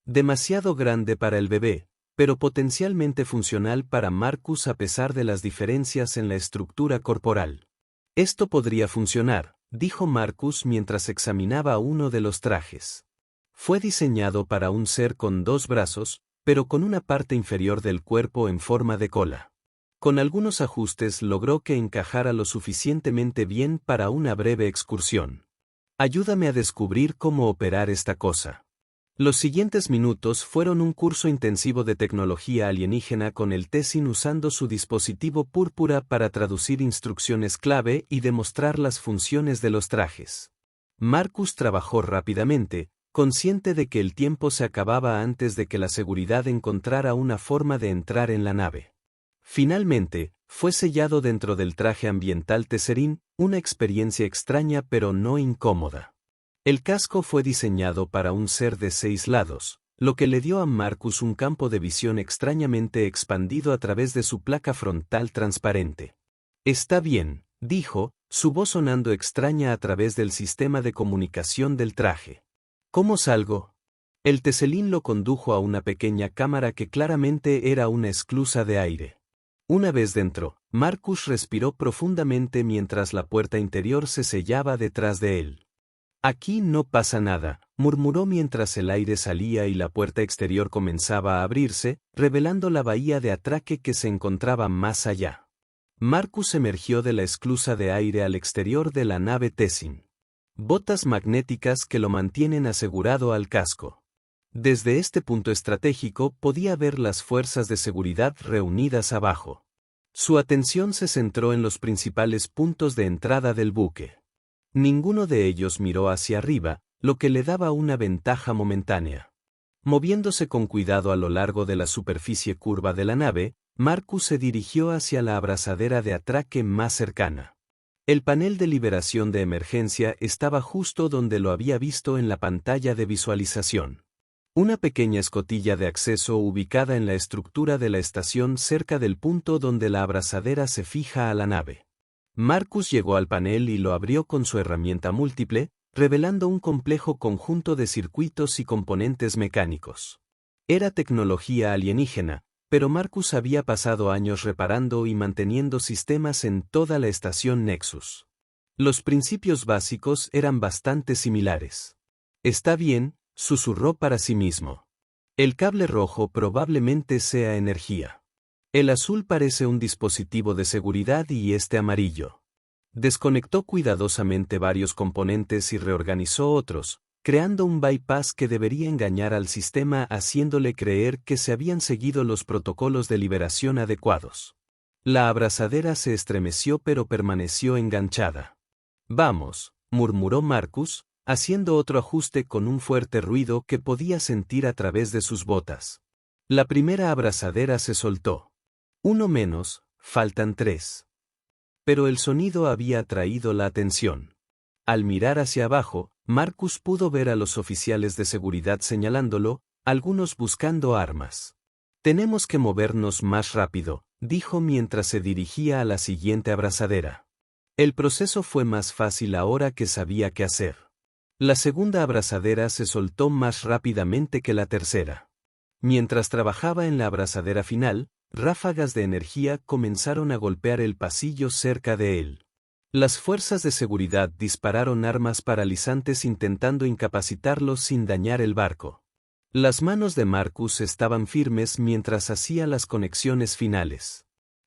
Speaker 1: Demasiado grande para el bebé, pero potencialmente funcional para Marcus a pesar de las diferencias en la estructura corporal. Esto podría funcionar, dijo Marcus mientras examinaba uno de los trajes. Fue diseñado para un ser con 2 brazos, pero con una parte inferior del cuerpo en forma de cola. Con algunos ajustes logró que encajara lo suficientemente bien para una breve excursión. Ayúdame a descubrir cómo operar esta cosa. Los siguientes minutos fueron un curso intensivo de tecnología alienígena con el Tessin usando su dispositivo púrpura para traducir instrucciones clave y demostrar las funciones de los trajes. Marcus trabajó rápidamente, consciente de que el tiempo se acababa antes de que la seguridad encontrara una forma de entrar en la nave. Finalmente, fue sellado dentro del traje ambiental Tesserin, una experiencia extraña pero no incómoda. El casco fue diseñado para un ser de 6 lados, lo que le dio a Marcus un campo de visión extrañamente expandido a través de su placa frontal transparente. Está bien, dijo, su voz sonando extraña a través del sistema de comunicación del traje. ¿Cómo salgo? El teselín lo condujo a una pequeña cámara que claramente era una esclusa de aire. Una vez dentro, Marcus respiró profundamente mientras la puerta interior se sellaba detrás de él. Aquí no pasa nada, murmuró mientras el aire salía y la puerta exterior comenzaba a abrirse, revelando la bahía de atraque que se encontraba más allá. Marcus emergió de la esclusa de aire al exterior de la nave Tessin. Botas magnéticas que lo mantienen asegurado al casco. Desde este punto estratégico podía ver las fuerzas de seguridad reunidas abajo. Su atención se centró en los principales puntos de entrada del buque. Ninguno de ellos miró hacia arriba, lo que le daba una ventaja momentánea. Moviéndose con cuidado a lo largo de la superficie curva de la nave, Marcus se dirigió hacia la abrazadera de atraque más cercana. El panel de liberación de emergencia estaba justo donde lo había visto en la pantalla de visualización. Una pequeña escotilla de acceso ubicada en la estructura de la estación cerca del punto donde la abrazadera se fija a la nave. Marcus llegó al panel y lo abrió con su herramienta múltiple, revelando un complejo conjunto de circuitos y componentes mecánicos. Era tecnología alienígena, pero Marcus había pasado años reparando y manteniendo sistemas en toda la estación Nexus. Los principios básicos eran bastante similares. Está bien, susurró para sí mismo. El cable rojo probablemente sea energía. El azul parece un dispositivo de seguridad y este amarillo. Desconectó cuidadosamente varios componentes y reorganizó otros, creando un bypass que debería engañar al sistema haciéndole creer que se habían seguido los protocolos de liberación adecuados. La abrazadera se estremeció pero permaneció enganchada. Vamos, murmuró Marcus, haciendo otro ajuste con un fuerte ruido que podía sentir a través de sus botas. La primera abrazadera se soltó. Uno menos, faltan 3. Pero el sonido había atraído la atención. Al mirar hacia abajo, Marcus pudo ver a los oficiales de seguridad señalándolo, algunos buscando armas. Tenemos que movernos más rápido, dijo mientras se dirigía a la siguiente abrazadera. El proceso fue más fácil ahora que sabía qué hacer. La segunda abrazadera se soltó más rápidamente que la tercera. Mientras trabajaba en la abrazadera final, ráfagas de energía comenzaron a golpear el pasillo cerca de él. Las fuerzas de seguridad dispararon armas paralizantes intentando incapacitarlo sin dañar el barco. Las manos de Marcus estaban firmes mientras hacía las conexiones finales.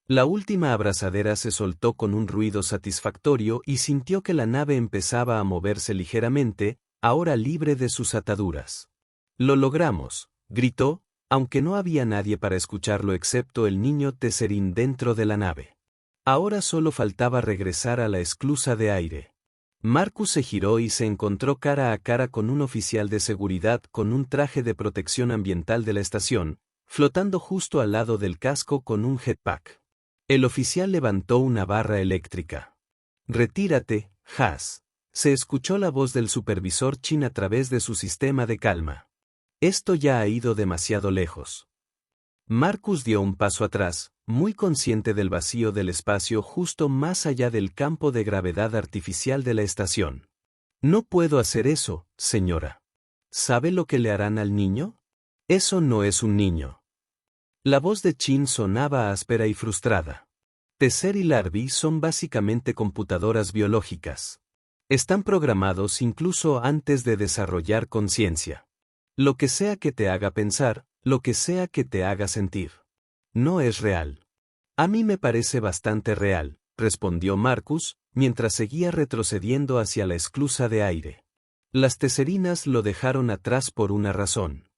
Speaker 1: La última abrazadera se soltó con un ruido satisfactorio y sintió que la nave empezaba a moverse ligeramente, ahora libre de sus ataduras. «Lo logramos», gritó, aunque no había nadie para escucharlo excepto el niño Tesserín dentro de la nave. Ahora solo faltaba regresar a la esclusa de aire. Marcus se giró y se encontró cara a cara con un oficial de seguridad con un traje de protección ambiental de la estación, flotando justo al lado del casco con un jetpack. El oficial levantó una barra eléctrica. «Retírate, Haas», se escuchó la voz del supervisor Chin a través de su sistema de calma. «Esto ya ha ido demasiado lejos». Marcus dio un paso atrás, muy consciente del vacío del espacio justo más allá del campo de gravedad artificial de la estación. «No puedo hacer eso, señora». «¿Sabe lo que le harán al niño? Eso no es un niño». La voz de Chin sonaba áspera y frustrada. Tesser y Larby son básicamente computadoras biológicas. Están programados incluso antes de desarrollar conciencia. Lo que sea que te haga pensar, lo que sea que te haga sentir. No es real. A mí me parece bastante real, respondió Marcus, mientras seguía retrocediendo hacia la esclusa de aire. Las teserinas lo dejaron atrás por una razón.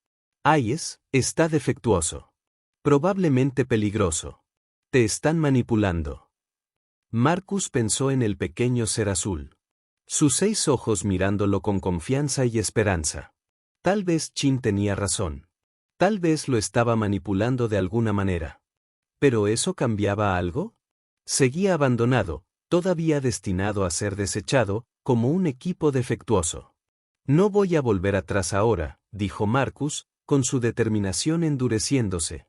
Speaker 1: Hayes está defectuoso. Probablemente peligroso. Te están manipulando. Marcus pensó en el pequeño ser azul. Sus 6 ojos mirándolo con confianza y esperanza. Tal vez Chin tenía razón. Tal vez lo estaba manipulando de alguna manera. ¿Pero eso cambiaba algo? Seguía abandonado, todavía destinado a ser desechado, como un equipo defectuoso. No voy a volver atrás ahora, dijo Marcus, con su determinación endureciéndose.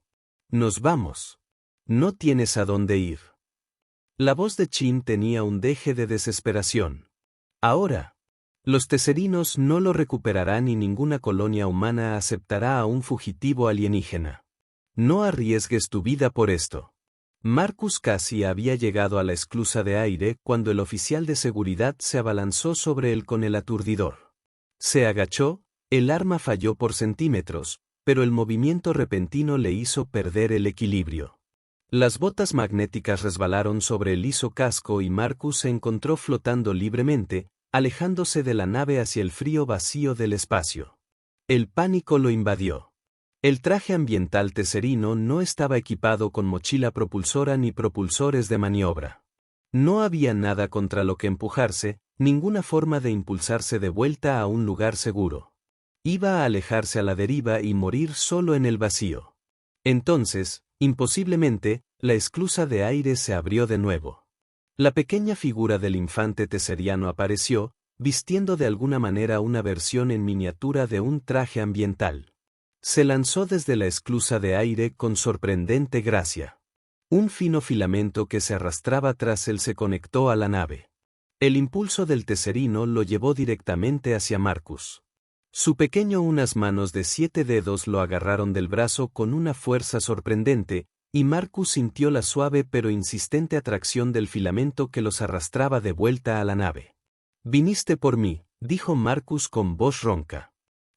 Speaker 1: Nos vamos. No tienes a dónde ir. La voz de Chin tenía un deje de desesperación. Ahora. Los teserinos no lo recuperarán y ninguna colonia humana aceptará a un fugitivo alienígena. No arriesgues tu vida por esto. Marcus casi había llegado a la esclusa de aire cuando el oficial de seguridad se abalanzó sobre él con el aturdidor. Se agachó, el arma falló por centímetros, pero el movimiento repentino le hizo perder el equilibrio. Las botas magnéticas resbalaron sobre el liso casco y Marcus se encontró flotando libremente, alejándose de la nave hacia el frío vacío del espacio. El pánico lo invadió. El traje ambiental tesserino no estaba equipado con mochila propulsora ni propulsores de maniobra. No había nada contra lo que empujarse, ninguna forma de impulsarse de vuelta a un lugar seguro. Iba a alejarse a la deriva y morir solo en el vacío. Entonces, imposiblemente, la esclusa de aire se abrió de nuevo. La pequeña figura del infante teseriano apareció, vistiendo de alguna manera una versión en miniatura de un traje ambiental. Se lanzó desde la esclusa de aire con sorprendente gracia. Un fino filamento que se arrastraba tras él se conectó a la nave. El impulso del teserino lo llevó directamente hacia Marcus. Unas manos de 7 dedos lo agarraron del brazo con una fuerza sorprendente, y Marcus sintió la suave pero insistente atracción del filamento que los arrastraba de vuelta a la nave. «Viniste por mí», dijo Marcus con voz ronca.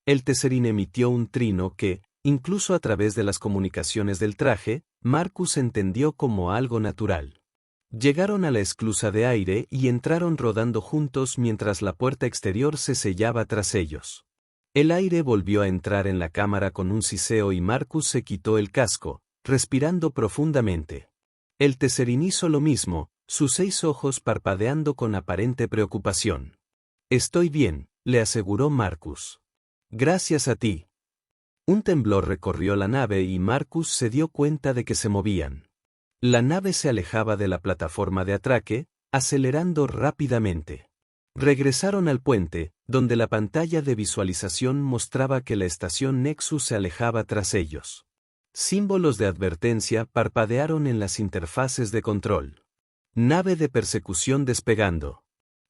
Speaker 1: El teserín emitió un trino que, incluso a través de las comunicaciones del traje, Marcus entendió como algo natural. Llegaron a la esclusa de aire y entraron rodando juntos mientras la puerta exterior se sellaba tras ellos. El aire volvió a entrar en la cámara con un siseo y Marcus se quitó el casco, respirando profundamente. El teserín hizo lo mismo, sus 6 ojos parpadeando con aparente preocupación. «Estoy bien», le aseguró Marcus. «Gracias a ti». Un temblor recorrió la nave y Marcus se dio cuenta de que se movían. La nave se alejaba de la plataforma de atraque, acelerando rápidamente. Regresaron al puente, donde la pantalla de visualización mostraba que la estación Nexus se alejaba tras ellos. Símbolos de advertencia parpadearon en las interfaces de control. Nave de persecución despegando.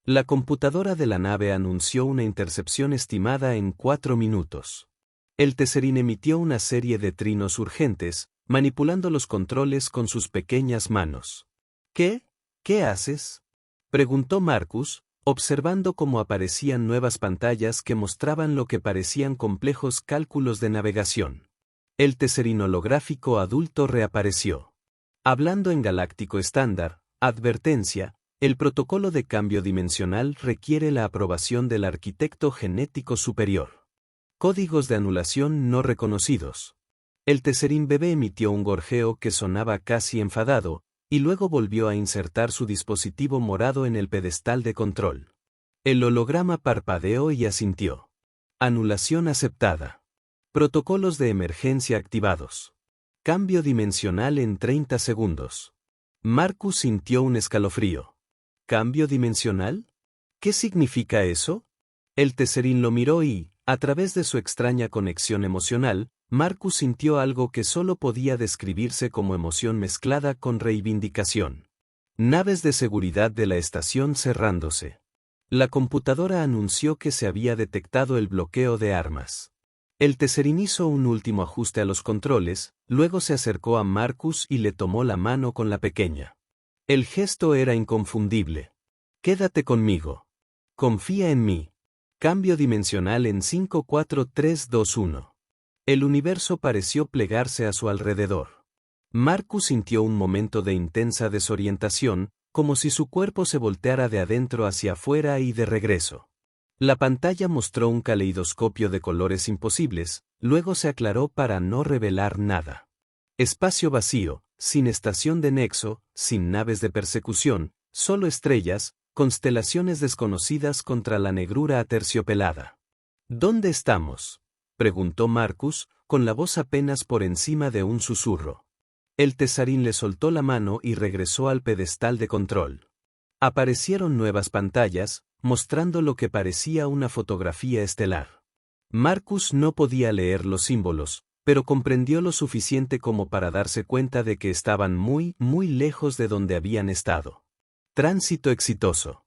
Speaker 1: La computadora de la nave anunció una intercepción estimada en 4 minutos. El teserín emitió una serie de trinos urgentes, manipulando los controles con sus pequeñas manos. ¿Qué? ¿Qué haces?, preguntó Marcus, observando cómo aparecían nuevas pantallas que mostraban lo que parecían complejos cálculos de navegación. El teserín holográfico adulto reapareció. Hablando en galáctico estándar, advertencia, el protocolo de cambio dimensional requiere la aprobación del arquitecto genético superior. Códigos de anulación no reconocidos. El teserín bebé emitió un gorjeo que sonaba casi enfadado, y luego volvió a insertar su dispositivo morado en el pedestal de control. El holograma parpadeó y asintió. Anulación aceptada. Protocolos de emergencia activados. Cambio dimensional en 30 segundos. Marcus sintió un escalofrío. ¿Cambio dimensional? ¿Qué significa eso? El teserín lo miró y, a través de su extraña conexión emocional, Marcus sintió algo que solo podía describirse como emoción mezclada con reivindicación. Naves de seguridad de la estación cerrándose. La computadora anunció que se había detectado el bloqueo de armas. El teserín hizo un último ajuste a los controles, luego se acercó a Marcus y le tomó la mano con la pequeña. El gesto era inconfundible. «Quédate conmigo. Confía en mí». Cambio dimensional en 5, 4, 3, 2, 1. El universo pareció plegarse a su alrededor. Marcus sintió un momento de intensa desorientación, como si su cuerpo se volteara de adentro hacia afuera y de regreso. La pantalla mostró un caleidoscopio de colores imposibles, luego se aclaró para no revelar nada. Espacio vacío, sin estación de nexo, sin naves de persecución, solo estrellas, constelaciones desconocidas contra la negrura aterciopelada. ¿Dónde estamos?, preguntó Marcus, con la voz apenas por encima de un susurro. El tesarín le soltó la mano y regresó al pedestal de control. Aparecieron nuevas pantallas, mostrando lo que parecía una fotografía estelar. Marcus no podía leer los símbolos, pero comprendió lo suficiente como para darse cuenta de que estaban muy, muy lejos de donde habían estado. Tránsito exitoso.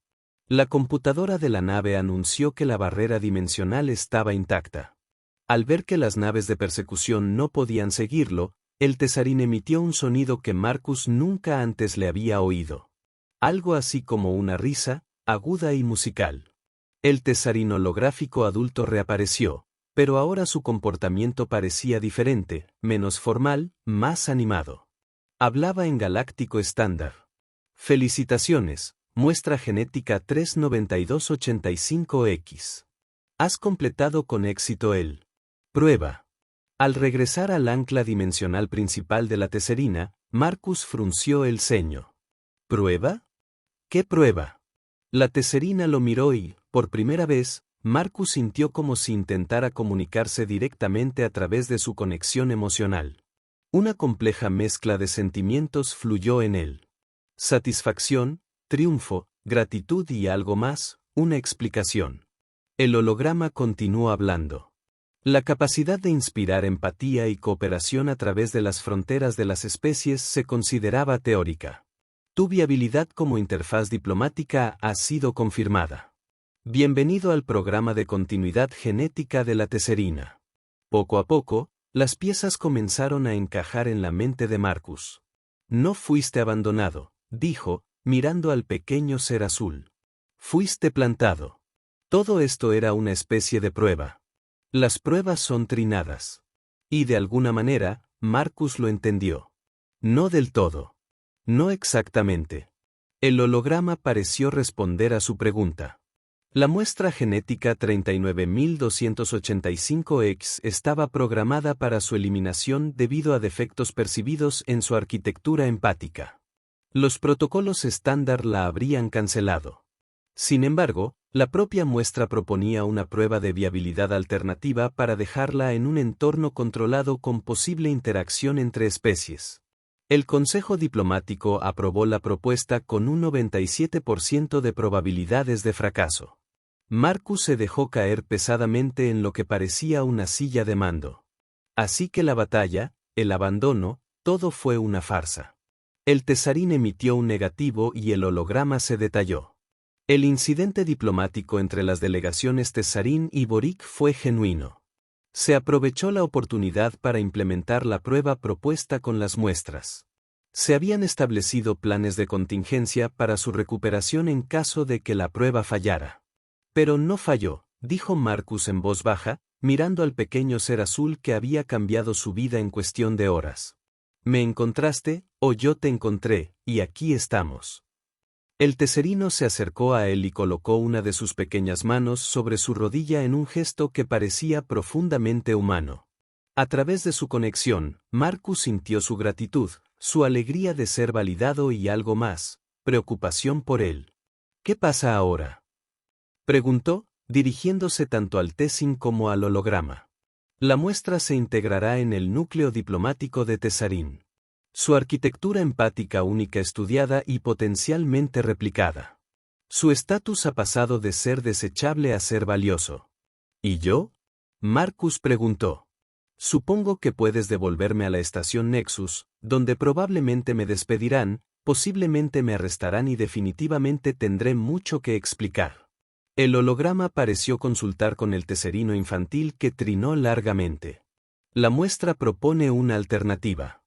Speaker 1: La computadora de la nave anunció que la barrera dimensional estaba intacta. Al ver que las naves de persecución no podían seguirlo, el tesarín emitió un sonido que Marcus nunca antes le había oído. Algo así como una risa, aguda y musical. El tesarín holográfico adulto reapareció, pero ahora su comportamiento parecía diferente, menos formal, más animado. Hablaba en galáctico estándar. «Felicitaciones, muestra genética 39285X. Has completado con éxito el prueba». Al regresar al ancla dimensional principal de la teserina, Marcus frunció el ceño. «¿Prueba? ¿Qué prueba?». La teserina lo miró y, por primera vez, Marcus sintió como si intentara comunicarse directamente a través de su conexión emocional. Una compleja mezcla de sentimientos fluyó en él. Satisfacción, triunfo, gratitud y algo más, una explicación. El holograma continuó hablando. La capacidad de inspirar empatía y cooperación a través de las fronteras de las especies se consideraba teórica. Tu viabilidad como interfaz diplomática ha sido confirmada. Bienvenido al programa de continuidad genética de la Tesserina. Poco a poco, las piezas comenzaron a encajar en la mente de Marcus. No fuiste abandonado, dijo, mirando al pequeño ser azul. Fuiste plantado. Todo esto era una especie de prueba. Las pruebas son trinadas. Y de alguna manera, Marcus lo entendió. No del todo. No exactamente. El holograma pareció responder a su pregunta. La muestra genética 39285X estaba programada para su eliminación debido a defectos percibidos en su arquitectura empática. Los protocolos estándar la habrían cancelado. Sin embargo, la propia muestra proponía una prueba de viabilidad alternativa para dejarla en un entorno controlado con posible interacción entre especies. El Consejo Diplomático aprobó la propuesta con un 97% de probabilidades de fracaso. Marcus se dejó caer pesadamente en lo que parecía una silla de mando. Así que la batalla, el abandono, todo fue una farsa. El Tesserine emitió un negativo y el holograma se detalló. El incidente diplomático entre las delegaciones Tesserine y Boric fue genuino. Se aprovechó la oportunidad para implementar la prueba propuesta con las muestras. Se habían establecido planes de contingencia para su recuperación en caso de que la prueba fallara. Pero no falló, dijo Marcus en voz baja, mirando al pequeño ser azul que había cambiado su vida en cuestión de horas. Me encontraste, o yo te encontré, y aquí estamos. El tesserino se acercó a él y colocó una de sus pequeñas manos sobre su rodilla en un gesto que parecía profundamente humano. A través de su conexión, Marcus sintió su gratitud, su alegría de ser validado y algo más, preocupación por él. ¿Qué pasa ahora?, preguntó, dirigiéndose tanto al Tessin como al holograma. La muestra se integrará en el núcleo diplomático de Tesserine. Su arquitectura empática única estudiada y potencialmente replicada. Su estatus ha pasado de ser desechable a ser valioso. ¿Y yo?, Marcus preguntó. Supongo que puedes devolverme a la estación Nexus, donde probablemente me despedirán, posiblemente me arrestarán y definitivamente tendré mucho que explicar. El holograma pareció consultar con el tesserino infantil que trinó largamente. La muestra propone una alternativa.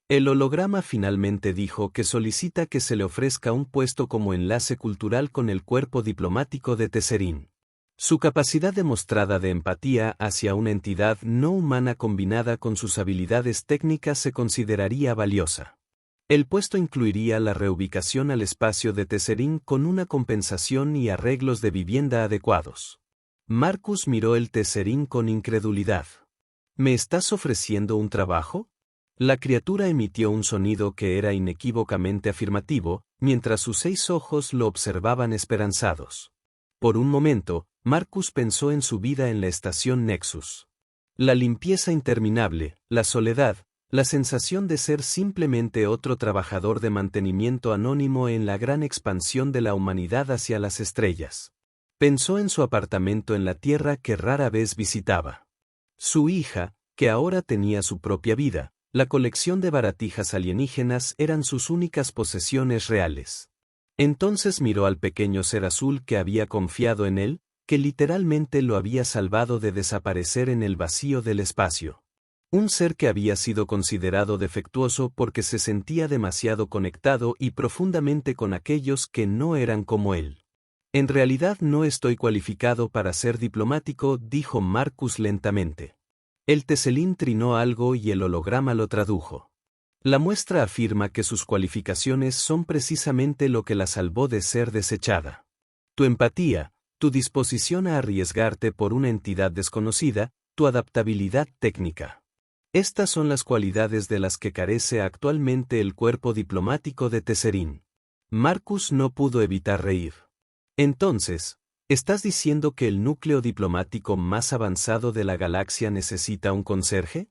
Speaker 1: El holograma finalmente dijo que solicita que se le ofrezca un puesto como enlace cultural con el cuerpo diplomático de Tesserine. Su capacidad demostrada de empatía hacia una entidad no humana combinada con sus habilidades técnicas se consideraría valiosa. El puesto incluiría la reubicación al espacio de Tesserine con una compensación y arreglos de vivienda adecuados. Marcus miró el Tesserine con incredulidad. ¿Me estás ofreciendo un trabajo? La criatura emitió un sonido que era inequívocamente afirmativo, mientras sus 6 ojos lo observaban esperanzados. Por un momento, Marcus pensó en su vida en la estación Nexus. La limpieza interminable, la soledad, la sensación de ser simplemente otro trabajador de mantenimiento anónimo en la gran expansión de la humanidad hacia las estrellas. Pensó en su apartamento en la Tierra que rara vez visitaba. Su hija, que ahora tenía su propia vida. La colección de baratijas alienígenas eran sus únicas posesiones reales. Entonces miró al pequeño ser azul que había confiado en él, que literalmente lo había salvado de desaparecer en el vacío del espacio. Un ser que había sido considerado defectuoso porque se sentía demasiado conectado y profundamente con aquellos que no eran como él. En realidad no estoy cualificado para ser diplomático, dijo Marcus lentamente. El Tesserine trinó algo y el holograma lo tradujo. La muestra afirma que sus cualificaciones son precisamente lo que la salvó de ser desechada. Tu empatía, tu disposición a arriesgarte por una entidad desconocida, tu adaptabilidad técnica. Estas son las cualidades de las que carece actualmente el cuerpo diplomático de Tesserine. Marcus no pudo evitar reír. Entonces, ¿Estás diciendo que el núcleo diplomático más avanzado de la galaxia necesita un conserje?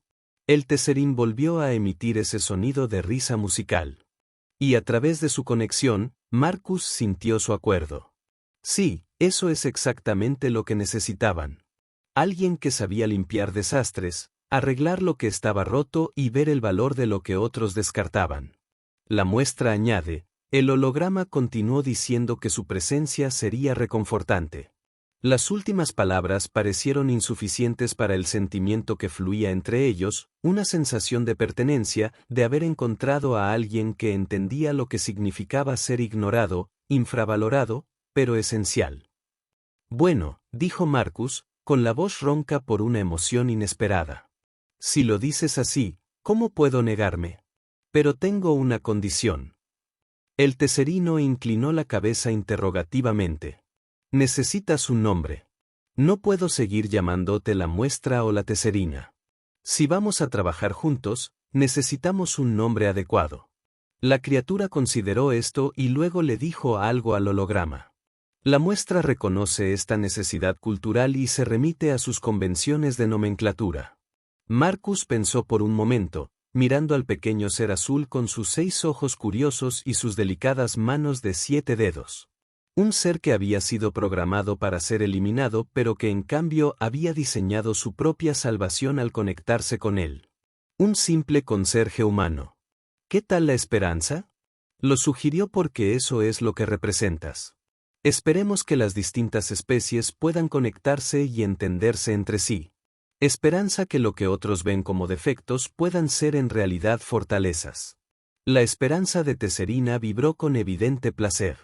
Speaker 1: El Tesserín volvió a emitir ese sonido de risa musical. Y a través de su conexión, Marcus sintió su acuerdo. Sí, eso es exactamente lo que necesitaban. Alguien que sabía limpiar desastres, arreglar lo que estaba roto y ver el valor de lo que otros descartaban. La muestra añade, el holograma continuó diciendo que su presencia sería reconfortante. Las últimas palabras parecieron insuficientes para el sentimiento que fluía entre ellos, una sensación de pertenencia, de haber encontrado a alguien que entendía lo que significaba ser ignorado, infravalorado, pero esencial. Bueno, dijo Marcus, con la voz ronca por una emoción inesperada. Si lo dices así, ¿cómo puedo negarme? Pero tengo una condición. El Tesserino inclinó la cabeza interrogativamente. Necesitas un nombre. No puedo seguir llamándote la muestra o la Tesserina. Si vamos a trabajar juntos, necesitamos un nombre adecuado. La criatura consideró esto y luego le dijo algo al holograma. La muestra reconoce esta necesidad cultural y se remite a sus convenciones de nomenclatura. Marcus pensó por un momento, mirando al pequeño ser azul con sus 6 ojos curiosos y sus delicadas manos de 7 dedos. Un ser que había sido programado para ser eliminado pero que en cambio había diseñado su propia salvación al conectarse con él. Un simple conserje humano. ¿Qué tal la esperanza? Lo sugirió porque eso es lo que representas. Esperemos que las distintas especies puedan conectarse y entenderse entre sí. Esperanza que lo que otros ven como defectos puedan ser en realidad fortalezas. La esperanza de Tesserina vibró con evidente placer.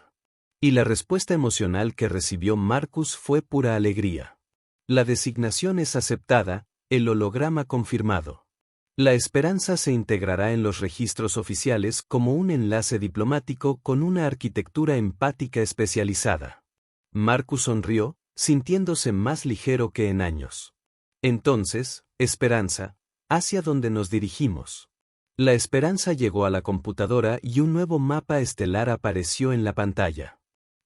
Speaker 1: Y la respuesta emocional que recibió Marcus fue pura alegría. La designación es aceptada, el holograma confirmado. La esperanza se integrará en los registros oficiales como un enlace diplomático con una arquitectura empática especializada. Marcus sonrió, sintiéndose más ligero que en años. Entonces, Esperanza, ¿hacia dónde nos dirigimos? La Esperanza llegó a la computadora y un nuevo mapa estelar apareció en la pantalla.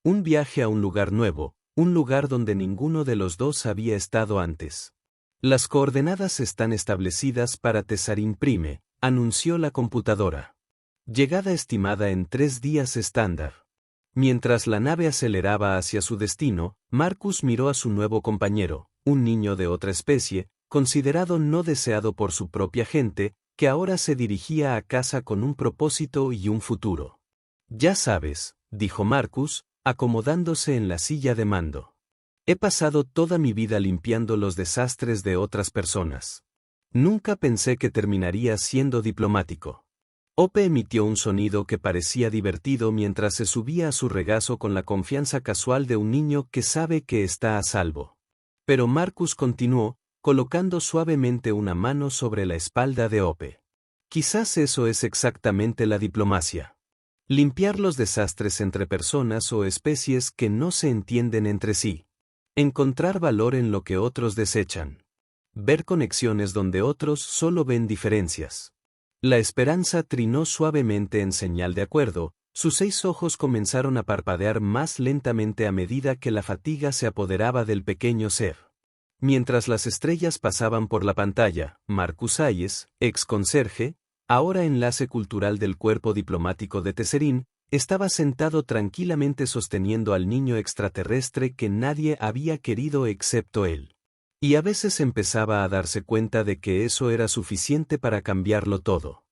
Speaker 1: Un viaje a un lugar nuevo, un lugar donde ninguno de los dos había estado antes. Las coordenadas están establecidas para Tesserine Prime, anunció la computadora. Llegada estimada en 3 días estándar. Mientras la nave aceleraba hacia su destino, Marcus miró a su nuevo compañero, un niño de otra especie, considerado no deseado por su propia gente, que ahora se dirigía a casa con un propósito y un futuro. Ya sabes, dijo Marcus, acomodándose en la silla de mando. He pasado toda mi vida limpiando los desastres de otras personas. Nunca pensé que terminaría siendo diplomático. Ope emitió un sonido que parecía divertido mientras se subía a su regazo con la confianza casual de un niño que sabe que está a salvo. Pero Marcus continuó, colocando suavemente una mano sobre la espalda de Ope. Quizás eso es exactamente la diplomacia. Limpiar los desastres entre personas o especies que no se entienden entre sí. Encontrar valor en lo que otros desechan. Ver conexiones donde otros solo ven diferencias. La Esperanza trinó suavemente en señal de acuerdo, sus 6 ojos comenzaron a parpadear más lentamente a medida que la fatiga se apoderaba del pequeño ser. Mientras las estrellas pasaban por la pantalla, Marcus Hayes, ex conserje, ahora enlace cultural del cuerpo diplomático de Tesserine, estaba sentado tranquilamente sosteniendo al niño extraterrestre que nadie había querido excepto él. Y a veces empezaba a darse cuenta de que eso era suficiente para cambiarlo todo.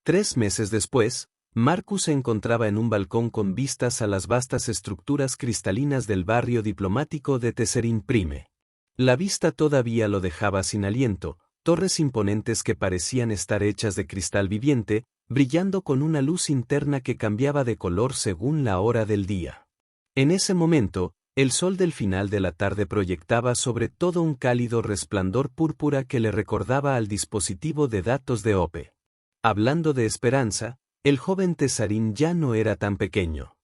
Speaker 1: 3 meses después, Marcus se encontraba en un balcón con vistas a las vastas estructuras cristalinas del barrio diplomático de Tesserine Prime. La vista todavía lo dejaba sin aliento, torres imponentes que parecían estar hechas de cristal viviente, brillando con una luz interna que cambiaba de color según la hora del día. En ese momento, el sol del final de la tarde proyectaba sobre todo un cálido resplandor púrpura que le recordaba al dispositivo de datos de Ope. Hablando de esperanza, el joven Tesserine ya no era tan pequeño.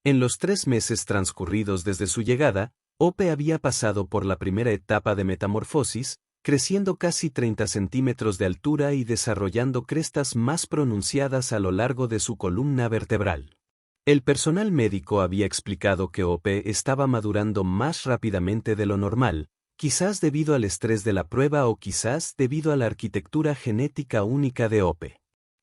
Speaker 1: En los 3 meses transcurridos desde su llegada, Ope había pasado por la primera etapa de metamorfosis, creciendo casi 30 centímetros de altura y desarrollando crestas más pronunciadas a lo largo de su columna vertebral. El personal médico había explicado que OP estaba madurando más rápidamente de lo normal, quizás debido al estrés de la prueba o quizás debido a la arquitectura genética única de OP.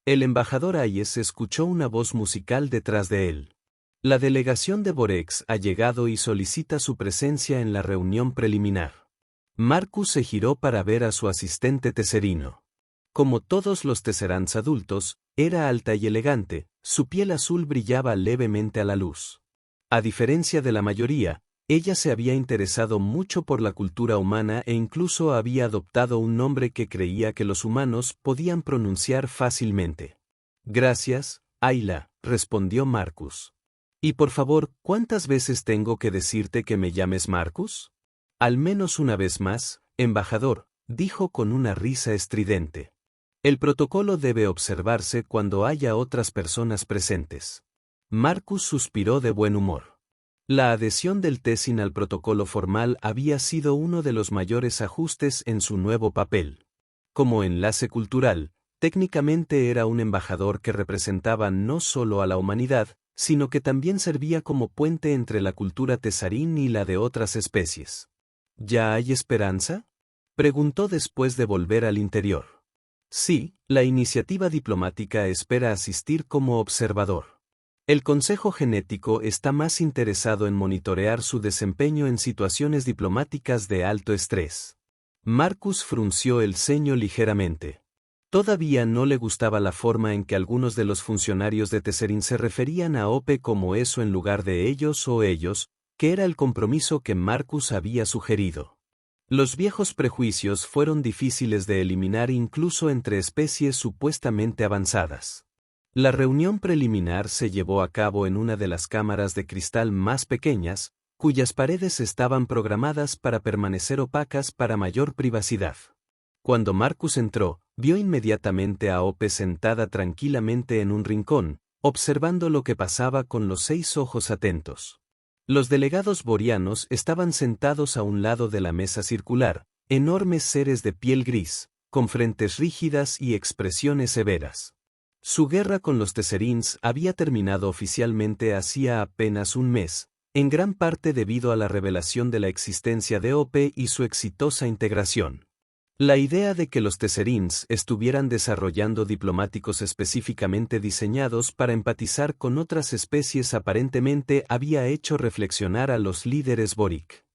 Speaker 1: El embajador Hayes escuchó una voz musical detrás de él. La delegación de Borex ha llegado y solicita su presencia en la reunión preliminar. Marcus se giró para ver a su asistente teserino. Como todos los teserans adultos, era alta y elegante, su piel azul brillaba levemente a la luz. A diferencia de la mayoría, ella se había interesado mucho por la cultura humana e incluso había adoptado un nombre que creía que los humanos podían pronunciar fácilmente. Gracias, Ayla, respondió Marcus. Y por favor, ¿cuántas veces tengo que decirte que me llames Marcus? Al menos una vez más, embajador, dijo con una risa estridente. El protocolo debe observarse cuando haya otras personas presentes. Marcus suspiró de buen humor. La adhesión del Tessin al protocolo formal había sido uno de los mayores ajustes en su nuevo papel. Como enlace cultural, técnicamente era un embajador que representaba no solo a la humanidad, sino que también servía como puente entre la cultura tesarín y la de otras especies. ¿Ya hay esperanza?, preguntó después de volver al interior. Sí, la iniciativa diplomática espera asistir como observador. El Consejo Genético está más interesado en monitorear su desempeño en situaciones diplomáticas de alto estrés. Marcus frunció el ceño ligeramente. Todavía no le gustaba la forma en que algunos de los funcionarios de Tesserin se referían a OP como eso en lugar de ellos o ellos, que era el compromiso que Marcus había sugerido. Los viejos prejuicios fueron difíciles de eliminar incluso entre especies supuestamente avanzadas. La reunión preliminar se llevó a cabo en una de las cámaras de cristal más pequeñas, cuyas paredes estaban programadas para permanecer opacas para mayor privacidad. Cuando Marcus entró, vio inmediatamente a OP sentada tranquilamente en un rincón, observando lo que pasaba con los 6 ojos atentos. Los delegados borianos estaban sentados a un lado de la mesa circular, enormes seres de piel gris, con frentes rígidas y expresiones severas. Su guerra con los Tesserins había terminado oficialmente hacía apenas un mes, en gran parte debido a la revelación de la existencia de OP y su exitosa integración. La idea de que los Tesserins estuvieran desarrollando diplomáticos específicamente diseñados para empatizar con otras especies aparentemente había hecho reflexionar a los líderes Boric.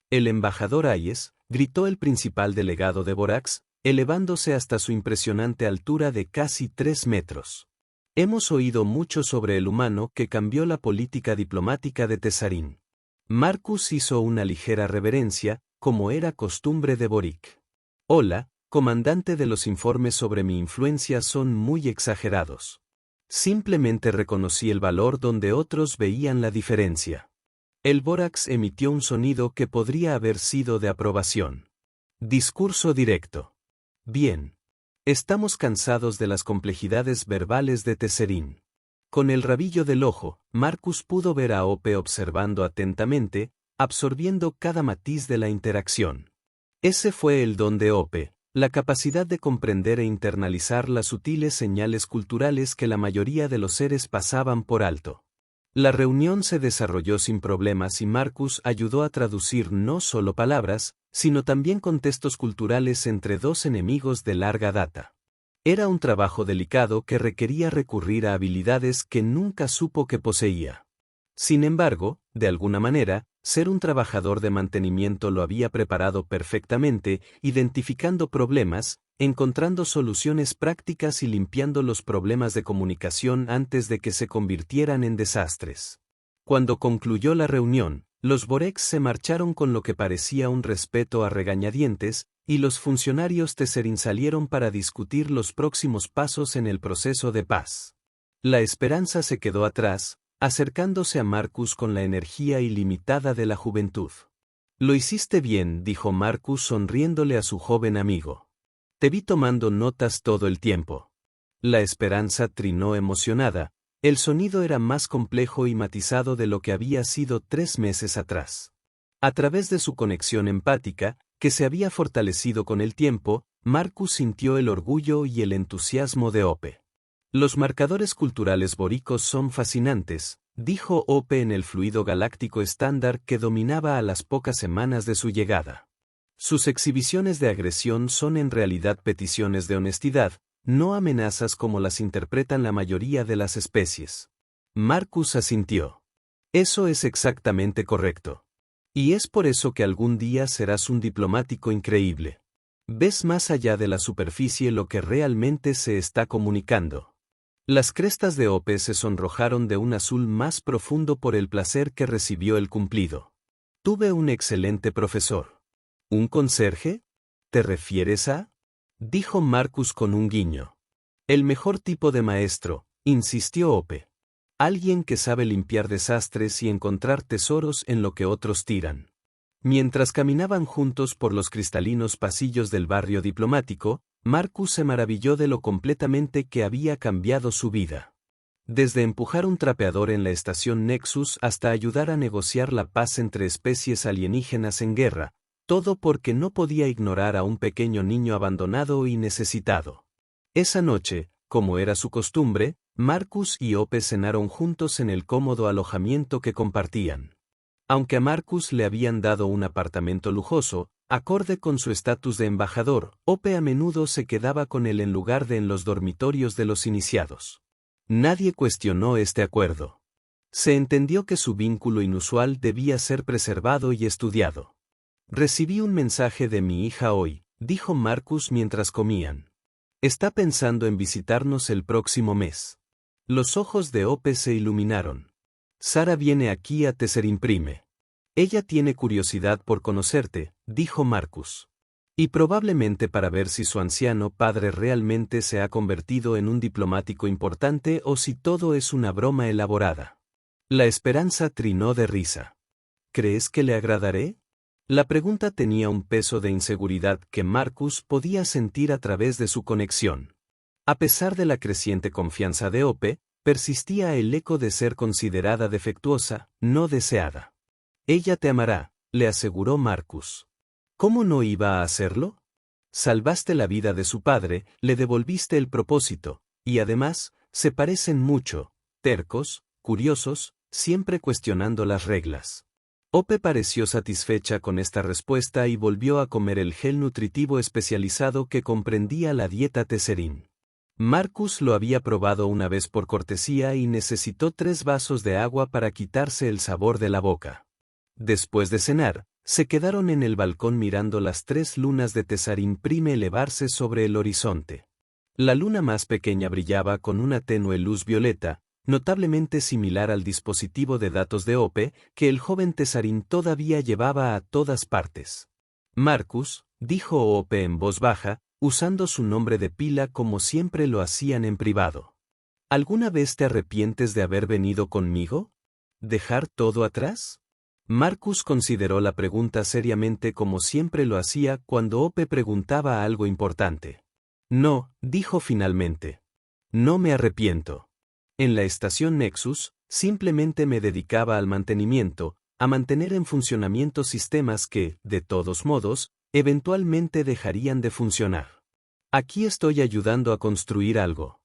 Speaker 1: El embajador Hayes, gritó el principal delegado de Borax, elevándose hasta su impresionante altura de casi 3 metros. Hemos oído mucho sobre el humano que cambió la política diplomática de Tesarín. Marcus hizo una ligera reverencia, como era costumbre de Boric. Hola, comandante, de los informes sobre mi influencia son muy exagerados. Simplemente reconocí el valor donde otros veían la diferencia. El Borax emitió un sonido que podría haber sido de aprobación. Discurso directo. Bien. Estamos cansados de las complejidades verbales de Tesserin. Con el rabillo del ojo, Marcus pudo ver a OP observando atentamente, absorbiendo cada matiz de la interacción. Ese fue el don de OP, la capacidad de comprender e internalizar las sutiles señales culturales que la mayoría de los seres pasaban por alto. La reunión se desarrolló sin problemas y Marcus ayudó a traducir no solo palabras, sino también contextos culturales entre dos enemigos de larga data. Era un trabajo delicado que requería recurrir a habilidades que nunca supo que poseía. Sin embargo, de alguna manera, ser un trabajador de mantenimiento lo había preparado perfectamente, identificando problemas, encontrando soluciones prácticas y limpiando los problemas de comunicación antes de que se convirtieran en desastres. Cuando concluyó la reunión, los Borex se marcharon con lo que parecía un respeto a regañadientes, y los funcionarios Tesserin salieron para discutir los próximos pasos en el proceso de paz. La esperanza se quedó atrás, acercándose a Marcus con la energía ilimitada de la juventud. Lo hiciste bien, dijo Marcus sonriéndole a su joven amigo. Te vi tomando notas todo el tiempo. La esperanza trinó emocionada, el sonido era más complejo y matizado de lo que había sido 3 meses atrás. A través de su conexión empática, que se había fortalecido con el tiempo, Marcus sintió el orgullo y el entusiasmo de OP. Los marcadores culturales boricos son fascinantes, dijo Ope en el fluido galáctico estándar que dominaba a las pocas semanas de su llegada. Sus exhibiciones de agresión son en realidad peticiones de honestidad, no amenazas como las interpretan la mayoría de las especies. Marcus asintió. Eso es exactamente correcto. Y es por eso que algún día serás un diplomático increíble. Ves más allá de la superficie lo que realmente se está comunicando. Las crestas de Ope se sonrojaron de un azul más profundo por el placer que recibió el cumplido. Tuve un excelente profesor. ¿Un conserje? ¿Te refieres a? Dijo Marcus con un guiño. El mejor tipo de maestro, insistió Ope. Alguien que sabe limpiar desastres y encontrar tesoros en lo que otros tiran. Mientras caminaban juntos por los cristalinos pasillos del barrio diplomático, Marcus se maravilló de lo completamente que había cambiado su vida. Desde empujar un trapeador en la estación Nexus hasta ayudar a negociar la paz entre especies alienígenas en guerra, todo porque no podía ignorar a un pequeño niño abandonado y necesitado. Esa noche, como era su costumbre, Marcus y Ope cenaron juntos en el cómodo alojamiento que compartían. Aunque a Marcus le habían dado un apartamento lujoso, acorde con su estatus de embajador, Ope a menudo se quedaba con él en lugar de en los dormitorios de los iniciados. Nadie cuestionó este acuerdo. Se entendió que su vínculo inusual debía ser preservado y estudiado. Recibí un mensaje de mi hija hoy, dijo Marcus mientras comían. Está pensando en visitarnos el próximo mes. Los ojos de Ope se iluminaron. Sara viene aquí a Tesserin Prime. Ella tiene curiosidad por conocerte, dijo Marcus. Y probablemente para ver si su anciano padre realmente se ha convertido en un diplomático importante o si todo es una broma elaborada. La esperanza trinó de risa. ¿Crees que le agradaré? La pregunta tenía un peso de inseguridad que Marcus podía sentir a través de su conexión. A pesar de la creciente confianza de Ope, persistía el eco de ser considerada defectuosa, no deseada. Ella te amará, le aseguró Marcus. ¿Cómo no iba a hacerlo? Salvaste la vida de su padre, le devolviste el propósito, y además, se parecen mucho, tercos, curiosos, siempre cuestionando las reglas. Ope pareció satisfecha con esta respuesta y volvió a comer el gel nutritivo especializado que comprendía la dieta Tesserin. Marcus lo había probado una vez por cortesía y necesitó 3 vasos de agua para quitarse el sabor de la boca. Después de cenar, se quedaron en el balcón mirando las 3 lunas de Tesserin Prime elevarse sobre el horizonte. La luna más pequeña brillaba con una tenue luz violeta, notablemente similar al dispositivo de datos de Ope que el joven Tesserin todavía llevaba a todas partes. Marcus, dijo Ope en voz baja, usando su nombre de pila como siempre lo hacían en privado. ¿Alguna vez te arrepientes de haber venido conmigo? ¿Dejar todo atrás? Marcus consideró la pregunta seriamente como siempre lo hacía cuando Ope preguntaba algo importante. No, dijo finalmente. No me arrepiento. En la estación Nexus, simplemente me dedicaba al mantenimiento, a mantener en funcionamiento sistemas que, de todos modos, eventualmente dejarían de funcionar. Aquí estoy ayudando a construir algo.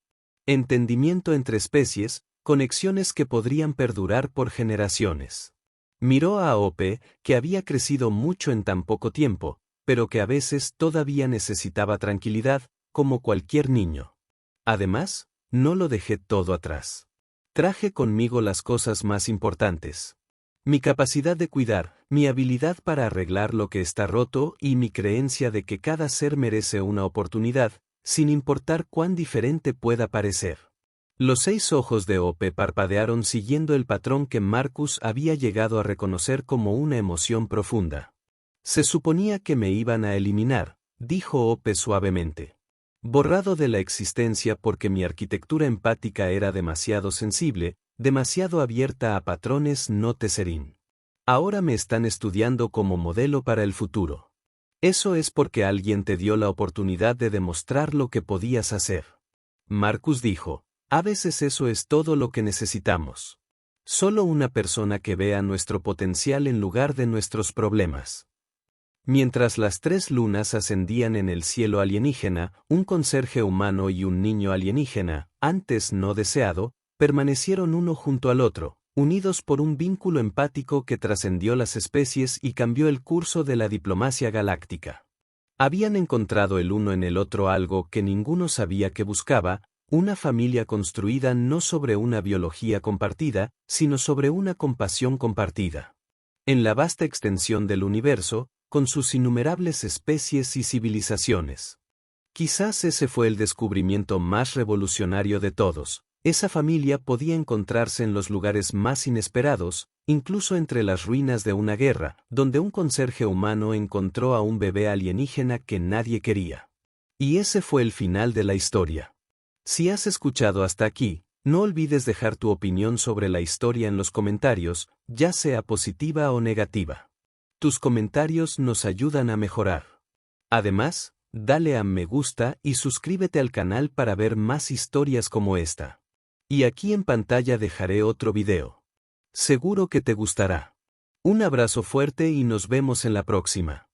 Speaker 1: Entendimiento entre especies, conexiones que podrían perdurar por generaciones. Miró a Ope, que había crecido mucho en tan poco tiempo, pero que a veces todavía necesitaba tranquilidad, como cualquier niño. Además, no lo dejé todo atrás. Traje conmigo las cosas más importantes. Mi capacidad de cuidar, mi habilidad para arreglar lo que está roto y mi creencia de que cada ser merece una oportunidad, sin importar cuán diferente pueda parecer. Los 6 ojos de Ope parpadearon siguiendo el patrón que Marcus había llegado a reconocer como una emoción profunda. Se suponía que me iban a eliminar, dijo Ope suavemente. Borrado de la existencia porque mi arquitectura empática era demasiado sensible, demasiado abierta a patrones no Tesserin. Ahora me están estudiando como modelo para el futuro. Eso es porque alguien te dio la oportunidad de demostrar lo que podías hacer. Marcus dijo, a veces eso es todo lo que necesitamos. Solo una persona que vea nuestro potencial en lugar de nuestros problemas. Mientras las 3 lunas ascendían en el cielo alienígena, un conserje humano y un niño alienígena, antes no deseado, permanecieron uno junto al otro, unidos por un vínculo empático que trascendió las especies y cambió el curso de la diplomacia galáctica. Habían encontrado el uno en el otro algo que ninguno sabía que buscaba, una familia construida no sobre una biología compartida, sino sobre una compasión compartida. En la vasta extensión del universo, con sus innumerables especies y civilizaciones. Quizás ese fue el descubrimiento más revolucionario de todos. Esa familia podía encontrarse en los lugares más inesperados, incluso entre las ruinas de una guerra, donde un conserje humano encontró a un bebé alienígena que nadie quería. Y ese fue el final de la historia. Si has escuchado hasta aquí, no olvides dejar tu opinión sobre la historia en los comentarios, ya sea positiva o negativa. Tus comentarios nos ayudan a mejorar. Además, dale a me gusta y suscríbete al canal para ver más historias como esta. Y aquí en pantalla dejaré otro video. Seguro que te gustará. Un abrazo fuerte y nos vemos en la próxima.